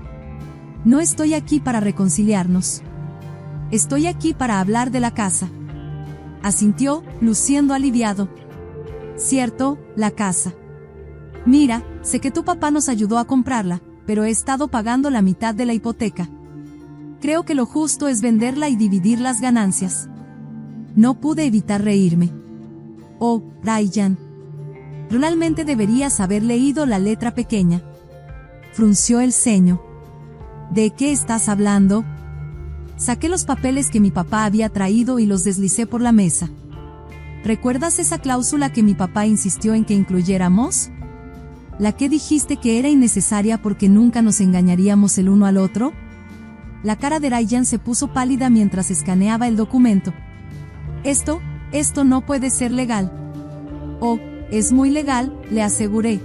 No estoy aquí para reconciliarnos. Estoy aquí para hablar de la casa. Asintió, luciendo aliviado. Cierto, la casa. Mira, sé que tu papá nos ayudó a comprarla, pero he estado pagando la mitad de la hipoteca. Creo que lo justo es venderla y dividir las ganancias. No pude evitar reírme. Oh, Ryan. Realmente deberías haber leído la letra pequeña. Frunció el ceño. ¿De qué estás hablando? Saqué los papeles que mi papá había traído y los deslicé por la mesa. ¿Recuerdas esa cláusula que mi papá insistió en que incluyéramos? ¿La que dijiste que era innecesaria porque nunca nos engañaríamos el uno al otro? La cara de Ryan se puso pálida mientras escaneaba el documento. Esto no puede ser legal. Oh, es muy legal, le aseguré.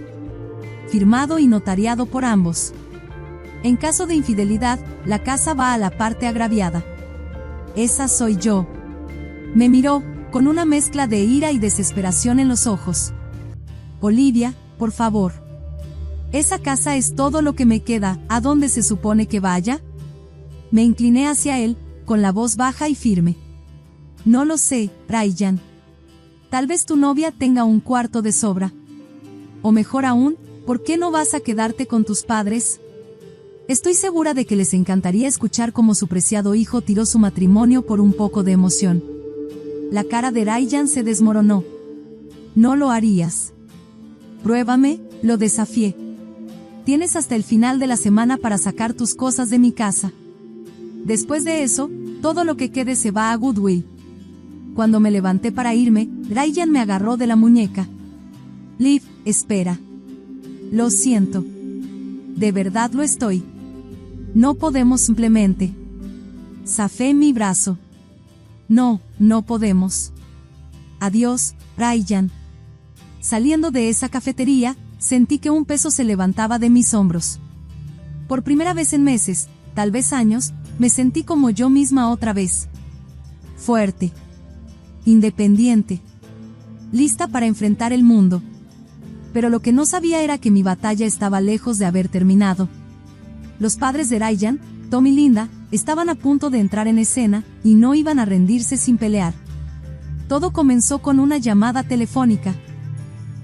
Firmado y notariado por ambos. En caso de infidelidad, la casa va a la parte agraviada. Esa soy yo. Me miró, con una mezcla de ira y desesperación en los ojos. Olivia, por favor. Esa casa es todo lo que me queda, ¿a dónde se supone que vaya? Me incliné hacia él, con la voz baja y firme. No lo sé, Ryan. Tal vez tu novia tenga un cuarto de sobra. O mejor aún, ¿por qué no vas a quedarte con tus padres? Estoy segura de que les encantaría escuchar cómo su preciado hijo tiró su matrimonio por un poco de emoción. La cara de Ryan se desmoronó. No lo harías. Pruébame, lo desafié. Tienes hasta el final de la semana para sacar tus cosas de mi casa. Después de eso, todo lo que quede se va a Goodwill. Cuando me levanté para irme, Ryan me agarró de la muñeca. Liv, espera. Lo siento. De verdad lo estoy. No podemos simplemente. Zafé mi brazo. No podemos. Adiós, Ryan. Saliendo de esa cafetería, sentí que un peso se levantaba de mis hombros. Por primera vez en meses, tal vez años, me sentí como yo misma otra vez. Fuerte. Independiente. Lista para enfrentar el mundo. Pero lo que no sabía era que mi batalla estaba lejos de haber terminado. Los padres de Ryan, Tom y Linda, estaban a punto de entrar en escena, y no iban a rendirse sin pelear. Todo comenzó con una llamada telefónica.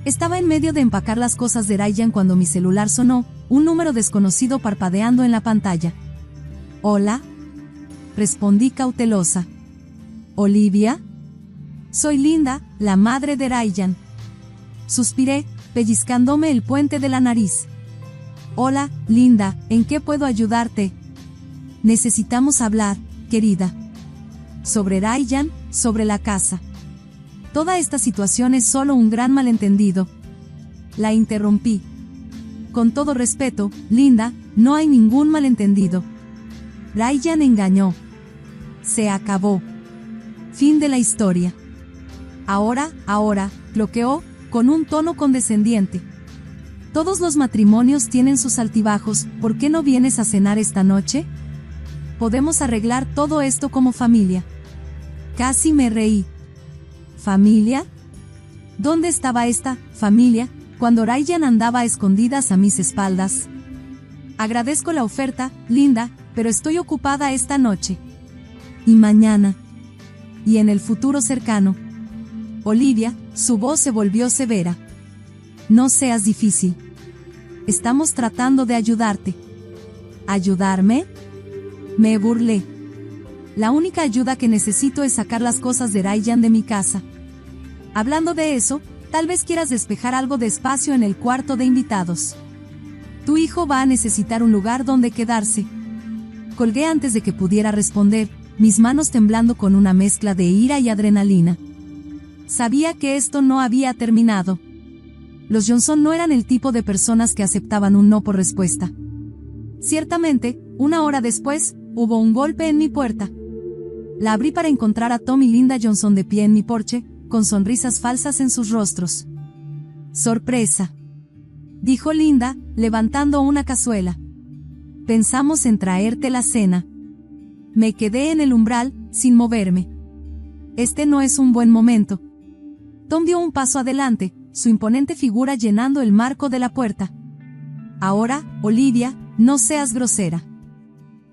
Estaba en medio de empacar las cosas de Ryan cuando mi celular sonó, un número desconocido parpadeando en la pantalla. ¿Hola? Respondí cautelosa. ¿Olivia? Soy Linda, la madre de Ryan. Suspiré, pellizcándome el puente de la nariz. Hola, Linda, ¿en qué puedo ayudarte? Necesitamos hablar, querida. Sobre Ryan, sobre la casa. Toda esta situación es solo un gran malentendido. La interrumpí. Con todo respeto, Linda, no hay ningún malentendido. Ryan engañó. Se acabó. Fin de la historia. Ahora, cloqueó, con un tono condescendiente. Todos los matrimonios tienen sus altibajos, ¿por qué no vienes a cenar esta noche? Podemos arreglar todo esto como familia. Casi me reí. ¿Familia? ¿Dónde estaba esta familia cuando Ryan andaba a escondidas a mis espaldas? Agradezco la oferta, Linda, pero estoy ocupada esta noche. Y mañana. Y en el futuro cercano. Olivia, su voz se volvió severa. No seas difícil. Estamos tratando de ayudarte. ¿Ayudarme? Me burlé. La única ayuda que necesito es sacar las cosas de Ryan de mi casa. Hablando de eso, tal vez quieras despejar algo de espacio en el cuarto de invitados. Tu hijo va a necesitar un lugar donde quedarse. Colgué antes de que pudiera responder, mis manos temblando con una mezcla de ira y adrenalina. Sabía que esto no había terminado. Los Johnson no eran el tipo de personas que aceptaban un no por respuesta. Ciertamente, una hora después, hubo un golpe en mi puerta. La abrí para encontrar a Tom y Linda Johnson de pie en mi porche, con sonrisas falsas en sus rostros. «Sorpresa», dijo Linda, levantando una cazuela. «Pensamos en traerte la cena». Me quedé en el umbral, sin moverme. Este no es un buen momento. Tom dio un paso adelante, su imponente figura llenando el marco de la puerta. «Ahora, Olivia, no seas grosera.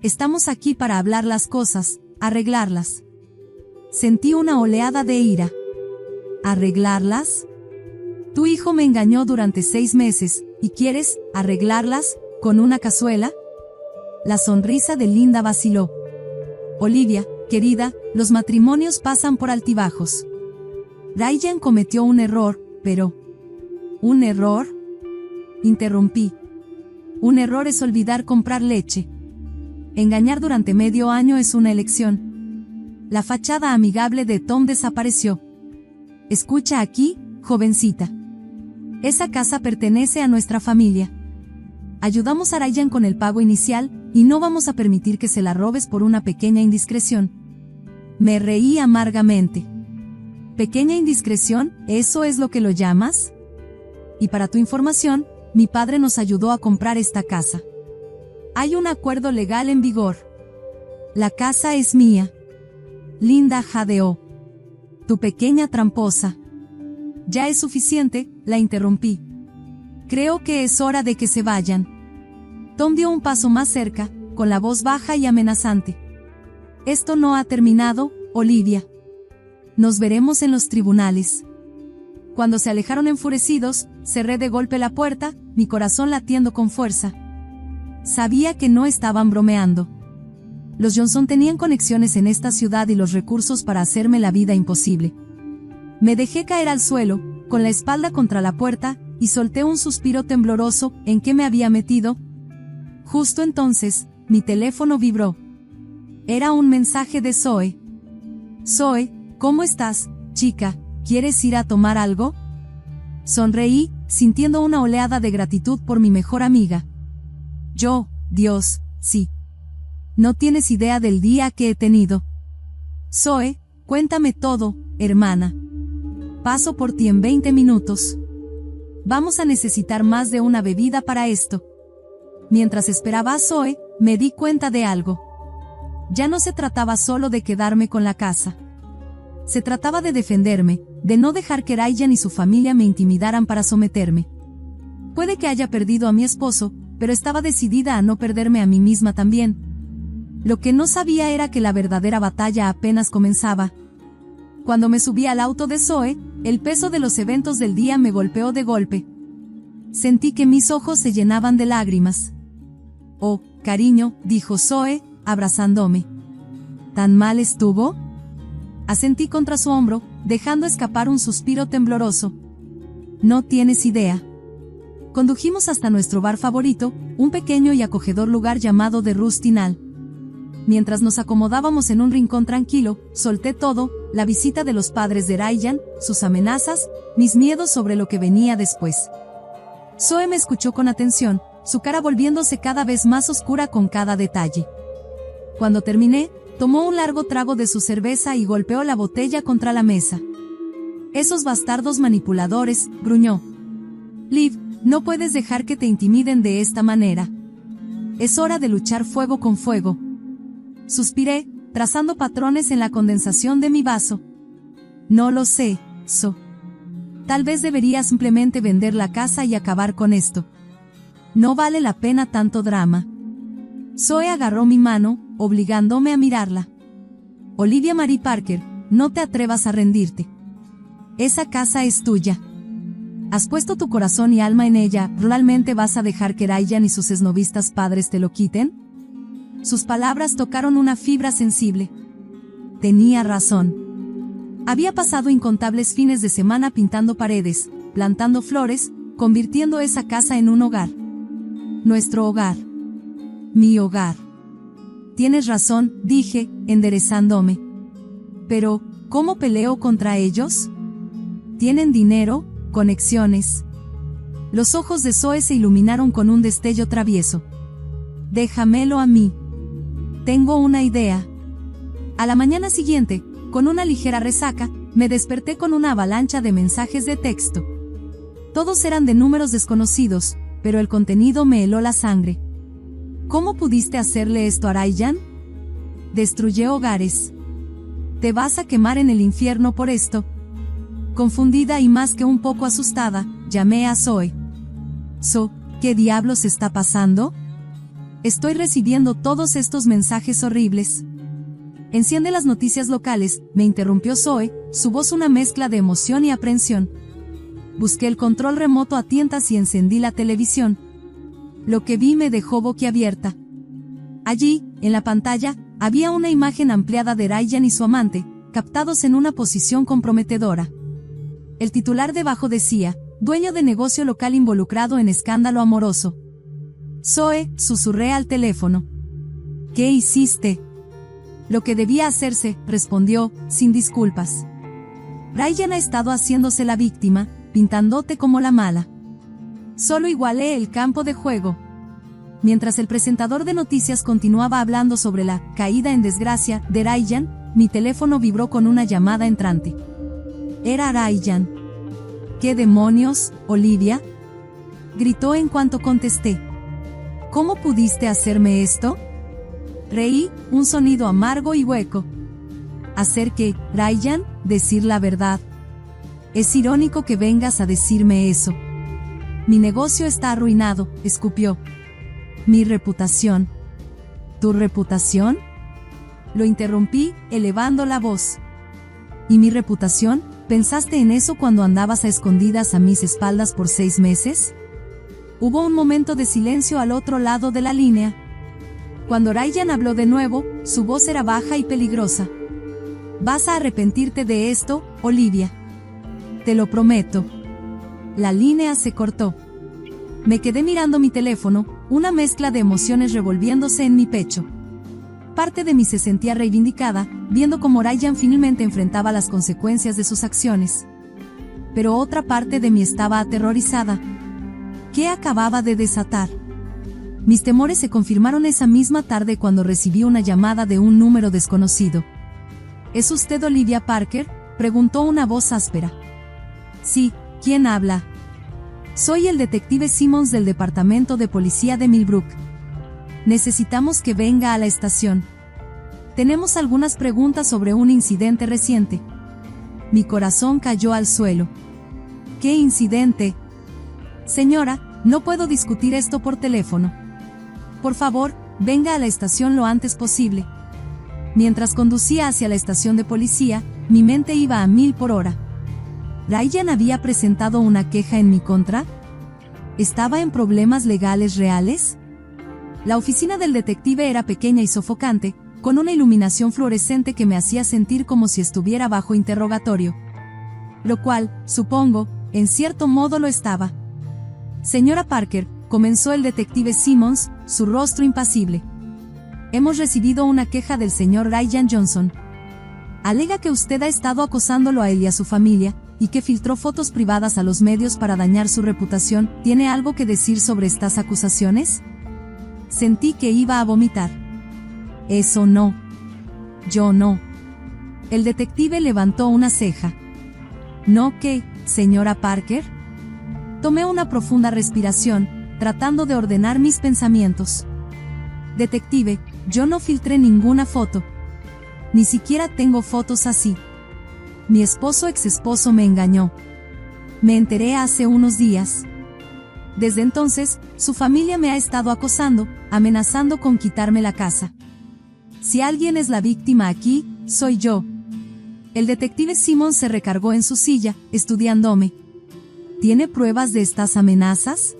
Estamos aquí para hablar las cosas, arreglarlas». Sentí una oleada de ira. ¿Arreglarlas? Tu hijo me engañó durante 6 meses, ¿y quieres arreglarlas con una cazuela? La sonrisa de Linda vaciló. Olivia, Querida, los matrimonios pasan por altibajos. Ryan cometió un error, pero... ¿Un error? Interrumpí. Un error es olvidar comprar leche. Engañar durante medio año es una elección. La fachada amigable de Tom desapareció. Escucha aquí, jovencita. Esa casa pertenece a nuestra familia. Ayudamos a Ryan con el pago inicial, y no vamos a permitir que se la robes por una pequeña indiscreción. Me reí amargamente. ¿Pequeña indiscreción? ¿Eso es lo que lo llamas? Y para tu información, mi padre nos ayudó a comprar esta casa. Hay un acuerdo legal en vigor. La casa es mía. Linda jadeó. Tu pequeña tramposa. Ya es suficiente, la interrumpí. Creo que es hora de que se vayan. Tom dio un paso más cerca, con la voz baja y amenazante. Esto no ha terminado, Olivia. Nos veremos en los tribunales. Cuando se alejaron enfurecidos, cerré de golpe la puerta, mi corazón latiendo con fuerza. Sabía que no estaban bromeando. Los Johnson tenían conexiones en esta ciudad y los recursos para hacerme la vida imposible. Me dejé caer al suelo, con la espalda contra la puerta, y solté un suspiro tembloroso. ¿En qué me había metido? Justo entonces, mi teléfono vibró. Era un mensaje de Zoe. Zoe, ¿cómo estás, chica? ¿Quieres ir a tomar algo? Sonreí, sintiendo una oleada de gratitud por mi mejor amiga. Dios, sí. No tienes idea del día que he tenido. Zoe, cuéntame todo, hermana. Paso por ti en 20 minutos. Vamos a necesitar más de una bebida para esto. Mientras esperaba a Zoe, me di cuenta de algo. Ya no se trataba solo de quedarme con la casa. Se trataba de defenderme, de no dejar que Ryan y su familia me intimidaran para someterme. Puede que haya perdido a mi esposo, pero estaba decidida a no perderme a mí misma también. Lo que no sabía era que la verdadera batalla apenas comenzaba. Cuando me subí al auto de Zoe, el peso de los eventos del día me golpeó de golpe. Sentí que mis ojos se llenaban de lágrimas. Oh, cariño, dijo Zoe, abrazándome. ¿Tan mal estuvo? Asentí contra su hombro, dejando escapar un suspiro tembloroso. No tienes idea. Condujimos hasta nuestro bar favorito, un pequeño y acogedor lugar llamado The Rusty Nail. Mientras nos acomodábamos en un rincón tranquilo, solté todo, la visita de los padres de Ryan, sus amenazas, mis miedos sobre lo que venía después. Zoe me escuchó con atención, su cara volviéndose cada vez más oscura con cada detalle. Cuando terminé, tomó un largo trago de su cerveza y golpeó la botella contra la mesa. «Esos bastardos manipuladores», gruñó. «Liv, no puedes dejar que te intimiden de esta manera. Es hora de luchar fuego con fuego». Suspiré, trazando patrones en la condensación de mi vaso. «No lo sé, Zo. Tal vez debería simplemente vender la casa y acabar con esto. No vale la pena tanto drama». Zoe agarró mi mano, obligándome a mirarla. «Olivia Marie Parker, no te atrevas a rendirte. Esa casa es tuya. Has puesto tu corazón y alma en ella. ¿Realmente vas a dejar que Ryan y sus esnovistas padres te lo quiten?» Sus palabras tocaron una fibra sensible. Tenía razón. Había pasado incontables fines de semana pintando paredes, plantando flores, convirtiendo esa casa en un hogar. Nuestro hogar. Mi hogar. Tienes razón, dije, enderezándome. Pero, ¿cómo peleo contra ellos? Tienen dinero, conexiones. Los ojos de Zoe se iluminaron con un destello travieso. Déjamelo a mí. Tengo una idea. A la mañana siguiente, con una ligera resaca, me desperté con una avalancha de mensajes de texto. Todos eran de números desconocidos, pero el contenido me heló la sangre. ¿Cómo pudiste hacerle esto a Ryan? Destruyó hogares. ¿Te vas a quemar en el infierno por esto? Confundida y más que un poco asustada, llamé a Zoe. «Zo, ¿qué diablos está pasando? Estoy recibiendo todos estos mensajes horribles». «Enciende las noticias locales», me interrumpió Zoe, su voz una mezcla de emoción y aprensión. Busqué el control remoto a tientas y encendí la televisión. Lo que vi me dejó boquiabierta. Allí, en la pantalla, Había una imagen ampliada de Ryan y su amante, captados en una posición comprometedora. El titular debajo decía, dueño de negocio local involucrado en escándalo amoroso. Zoe, susurré al teléfono. ¿Qué hiciste? Lo que debía hacerse, respondió, sin disculpas. Ryan ha estado haciéndose la víctima, pintándote como la mala. Solo igualé el campo de juego. Mientras el presentador de noticias continuaba hablando sobre la caída en desgracia de Ryan, mi teléfono vibró con una llamada entrante. Era Ryan. ¿Qué demonios, Olivia?, gritó en cuanto contesté. ¿Cómo pudiste hacerme esto? Reí, un sonido amargo y hueco. ¿Hacer qué, Ryan? Decir la verdad. Es irónico que vengas a decirme eso. Mi negocio está arruinado, escupió. Mi reputación. ¿Tu reputación? Lo interrumpí, elevando la voz. ¿Y mi reputación? ¿Pensaste en eso cuando andabas a escondidas a mis espaldas por 6 meses? Hubo un momento de silencio al otro lado de la línea. Cuando Ryan habló de nuevo, su voz era baja y peligrosa. Vas a arrepentirte de esto, Olivia. Te lo prometo. La línea se cortó. Me quedé mirando mi teléfono, una mezcla de emociones revolviéndose en mi pecho. Parte de mí se sentía reivindicada, viendo cómo Ryan finalmente enfrentaba las consecuencias de sus acciones. Pero otra parte de mí estaba aterrorizada. ¿Qué acababa de desatar? Mis temores se confirmaron esa misma tarde cuando recibí una llamada de un número desconocido. ¿Es usted Olivia Parker?, preguntó una voz áspera. Sí, ¿quién habla? Soy el detective Simmons del departamento de policía de Millbrook. Necesitamos que venga a la estación. Tenemos algunas preguntas sobre un incidente reciente. Mi corazón cayó al suelo. ¿Qué incidente? Señora, no puedo discutir esto por teléfono. Por favor, venga a la estación lo antes posible. Mientras conducía hacia la estación de policía, mi mente iba a 1000 por hora. ¿Ryan había presentado una queja en mi contra? ¿Estaba en problemas legales reales? La oficina del detective era pequeña y sofocante, con una iluminación fluorescente que me hacía sentir como si estuviera bajo interrogatorio. Lo cual, supongo, en cierto modo lo estaba. Señora Parker, comenzó el detective Simmons, su rostro impasible. Hemos recibido una queja del señor Ryan Johnson. Alega que usted ha estado acosándolo a él y a su familia, y que filtró fotos privadas a los medios para dañar su reputación. ¿Tiene algo que decir sobre estas acusaciones? Sentí que iba a vomitar. Eso no. Yo no. El detective levantó una ceja. ¿No qué, señora Parker? Tomé una profunda respiración, tratando de ordenar mis pensamientos. Detective, yo no filtré ninguna foto. Ni siquiera tengo fotos así. Mi ex esposo me engañó. Me enteré hace unos días. Desde entonces, su familia me ha estado acosando, amenazando con quitarme la casa. Si alguien es la víctima aquí, soy yo. El detective Simmons se recargó en su silla, estudiándome. ¿Tiene pruebas de estas amenazas?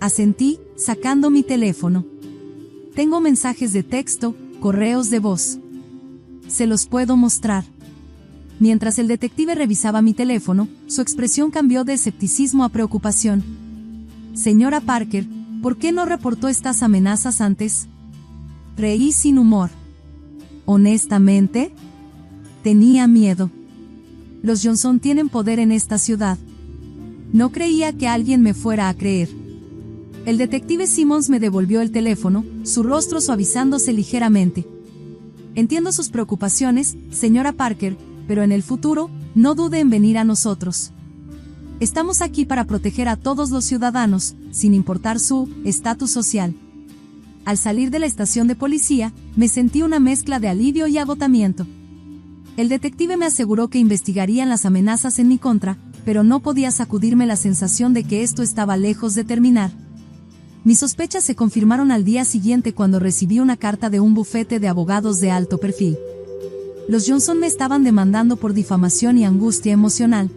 Asentí, sacando mi teléfono. Tengo mensajes de texto, correos de voz. Se los puedo mostrar. Mientras el detective revisaba mi teléfono, su expresión cambió de escepticismo a preocupación. Señora Parker, ¿por qué no reportó estas amenazas antes? Reí sin humor. Honestamente, tenía miedo. Los Johnson tienen poder en esta ciudad. No creía que alguien me fuera a creer. El detective Simmons me devolvió el teléfono, su rostro suavizándose ligeramente. Entiendo sus preocupaciones, señora Parker, pero en el futuro, no dude en venir a nosotros. Estamos aquí para proteger a todos los ciudadanos, sin importar su estatus social. Al salir de la estación de policía, me sentí una mezcla de alivio y agotamiento. El detective me aseguró que investigarían las amenazas en mi contra, pero no podía sacudirme la sensación de que esto estaba lejos de terminar. Mis sospechas se confirmaron al día siguiente cuando recibí una carta de un bufete de abogados de alto perfil. Los Johnson me estaban demandando por difamación y angustia emocional.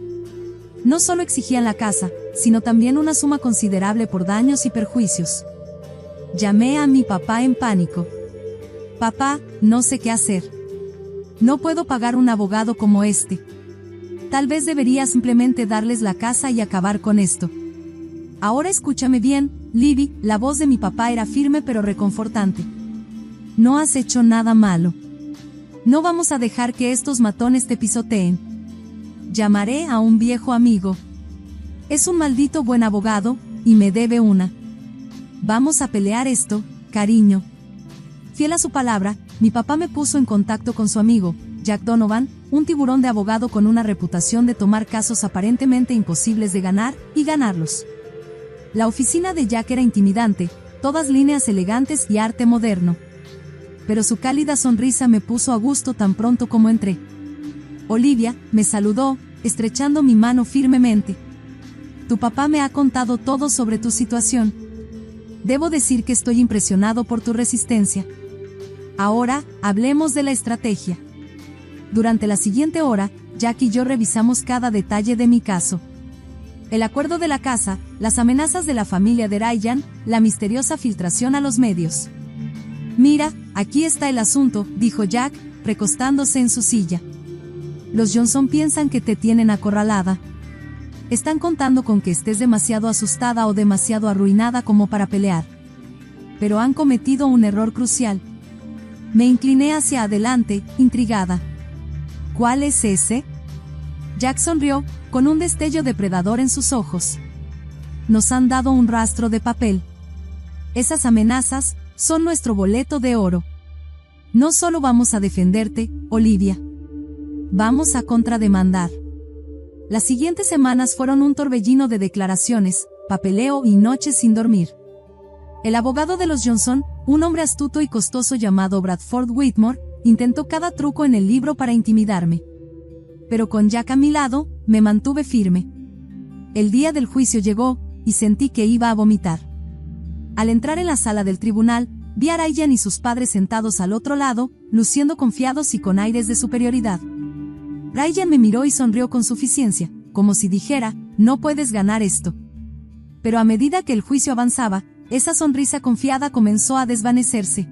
No solo exigían la casa, sino también una suma considerable por daños y perjuicios. Llamé a mi papá en pánico. Papá, no sé qué hacer. No puedo pagar un abogado como este. Tal vez debería simplemente darles la casa y acabar con esto. Ahora escúchame bien, Libby, la voz de mi papá era firme pero reconfortante. No has hecho nada malo. No vamos a dejar que estos matones te pisoteen. Llamaré a un viejo amigo. Es un maldito buen abogado, y me debe una. Vamos a pelear esto, cariño. Fiel a su palabra, mi papá me puso en contacto con su amigo, Jack Donovan, un tiburón de abogado con una reputación de tomar casos aparentemente imposibles de ganar, y ganarlos. La oficina de Jack era intimidante, todas líneas elegantes y arte moderno. Pero su cálida sonrisa me puso a gusto tan pronto como entré. Olivia me saludó, estrechando mi mano firmemente. Tu papá me ha contado todo sobre tu situación. Debo decir que estoy impresionado por tu resistencia. Ahora, hablemos de la estrategia. Durante la siguiente hora, Jack y yo revisamos cada detalle de mi caso. El acuerdo de la casa, las amenazas de la familia de Ryan, la misteriosa filtración a los medios. Mira, aquí está el asunto, dijo Jack, recostándose en su silla. Los Johnson piensan que te tienen acorralada. Están contando con que estés demasiado asustada o demasiado arruinada como para pelear. Pero han cometido un error crucial. Me incliné hacia adelante, intrigada. ¿Cuál es ese? Jack sonrió, con un destello depredador en sus ojos. Nos han dado un rastro de papel. Esas amenazas son nuestro boleto de oro. No solo vamos a defenderte, Olivia. Vamos a contrademandar. Las siguientes semanas fueron un torbellino de declaraciones, papeleo y noches sin dormir. El abogado de los Johnson, un hombre astuto y costoso llamado Bradford Whitmore, intentó cada truco en el libro para intimidarme. Pero con Jack a mi lado, me mantuve firme. El día del juicio llegó, y sentí que iba a vomitar. Al entrar en la sala del tribunal, vi a Ryan y sus padres sentados al otro lado, luciendo confiados y con aires de superioridad. Ryan me miró y sonrió con suficiencia, como si dijera, no puedes ganar esto. Pero a medida que el juicio avanzaba, esa sonrisa confiada comenzó a desvanecerse.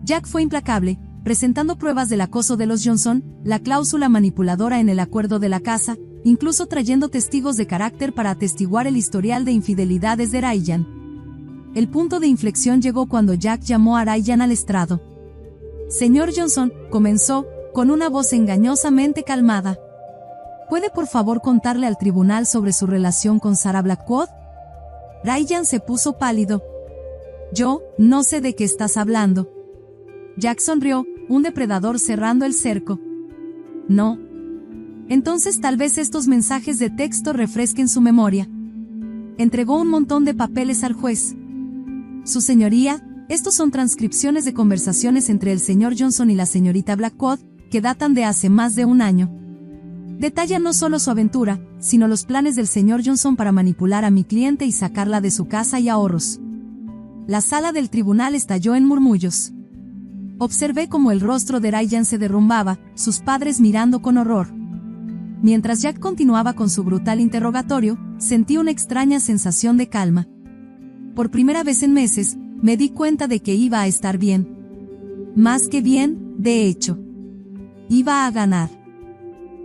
Jack fue implacable, presentando pruebas del acoso de los Johnson, la cláusula manipuladora en el acuerdo de la casa, incluso trayendo testigos de carácter para atestiguar el historial de infidelidades de Ryan. El punto de inflexión llegó cuando Jack llamó a Ryan al estrado. Señor Johnson, comenzó, con una voz engañosamente calmada. ¿Puede por favor contarle al tribunal sobre su relación con Sarah Blackwood? Ryan se puso pálido. Yo, no sé de qué estás hablando. Jack sonrió, un depredador cerrando el cerco. No. Entonces tal vez estos mensajes de texto refresquen su memoria. Entregó un montón de papeles al juez. Su señoría, estos son transcripciones de conversaciones entre el señor Johnson y la señorita Blackwood, que datan de hace más de un año. Detalla no solo su aventura, sino los planes del señor Johnson para manipular a mi cliente y sacarla de su casa y ahorros. La sala del tribunal estalló en murmullos. Observé cómo el rostro de Ryan se derrumbaba, sus padres mirando con horror. Mientras Jack continuaba con su brutal interrogatorio, sentí una extraña sensación de calma. Por primera vez en meses, me di cuenta de que iba a estar bien. Más que bien, de hecho. Iba a ganar.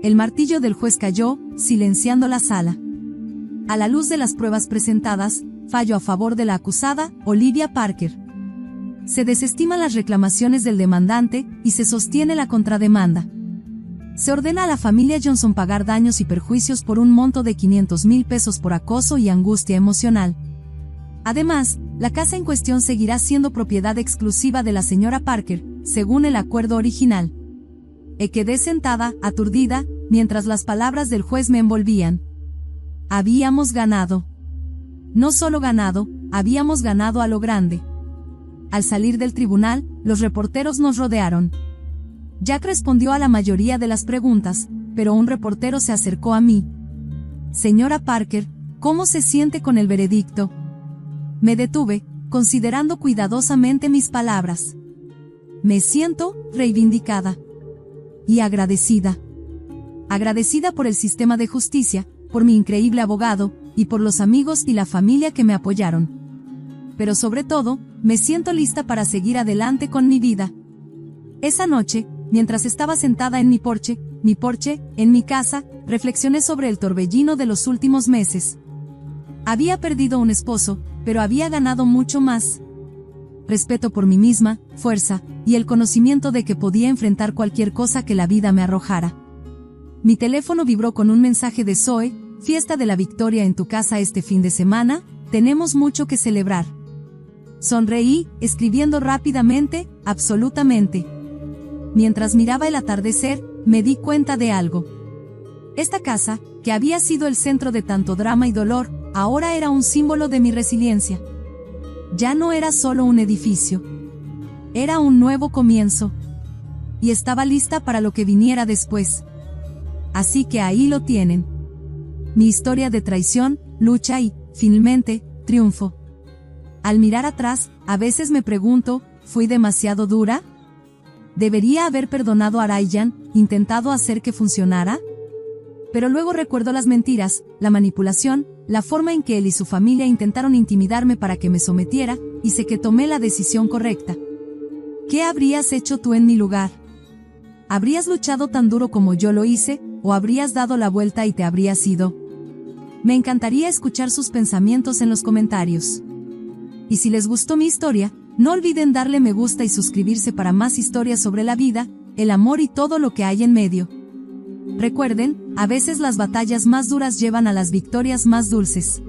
El martillo del juez cayó, silenciando la sala. A la luz de las pruebas presentadas, fallo a favor de la acusada, Olivia Parker. Se desestiman las reclamaciones del demandante, y se sostiene la contrademanda. Se ordena a la familia Johnson pagar daños y perjuicios por un monto de 500,000 pesos por acoso y angustia emocional. Además, la casa en cuestión seguirá siendo propiedad exclusiva de la señora Parker, según el acuerdo original. Quedé sentada, aturdida, mientras las palabras del juez me envolvían. Habíamos ganado. No solo ganado, habíamos ganado a lo grande. Al salir del tribunal, los reporteros nos rodearon. Jack respondió a la mayoría de las preguntas, pero un reportero se acercó a mí. Señora Parker, ¿cómo se siente con el veredicto? Me detuve, considerando cuidadosamente mis palabras. Me siento reivindicada. Y agradecida. Agradecida por el sistema de justicia, por mi increíble abogado, y por los amigos y la familia que me apoyaron. Pero sobre todo, me siento lista para seguir adelante con mi vida. Esa noche, mientras estaba sentada en mi porche, en mi casa, reflexioné sobre el torbellino de los últimos meses. Había perdido un esposo, pero había ganado mucho más. Respeto por mí misma, fuerza, y el conocimiento de que podía enfrentar cualquier cosa que la vida me arrojara. Mi teléfono vibró con un mensaje de Zoe: fiesta de la victoria en tu casa este fin de semana, tenemos mucho que celebrar. Sonreí, escribiendo rápidamente, absolutamente. Mientras miraba el atardecer, me di cuenta de algo. Esta casa, que había sido el centro de tanto drama y dolor, ahora era un símbolo de mi resiliencia. Ya no era solo un edificio. Era un nuevo comienzo. Y estaba lista para lo que viniera después. Así que ahí lo tienen. Mi historia de traición, lucha y, finalmente, triunfo. Al mirar atrás, a veces me pregunto, ¿fui demasiado dura? ¿Debería haber perdonado a Ryan, intentado hacer que funcionara? Pero luego recuerdo las mentiras, la manipulación, la forma en que él y su familia intentaron intimidarme para que me sometiera, y sé que tomé la decisión correcta. ¿Qué habrías hecho tú en mi lugar? ¿Habrías luchado tan duro como yo lo hice, o habrías dado la vuelta y te habrías ido? Me encantaría escuchar sus pensamientos en los comentarios. Y si les gustó mi historia, no olviden darle me gusta y suscribirse para más historias sobre la vida, el amor y todo lo que hay en medio. Recuerden, a veces las batallas más duras llevan a las victorias más dulces.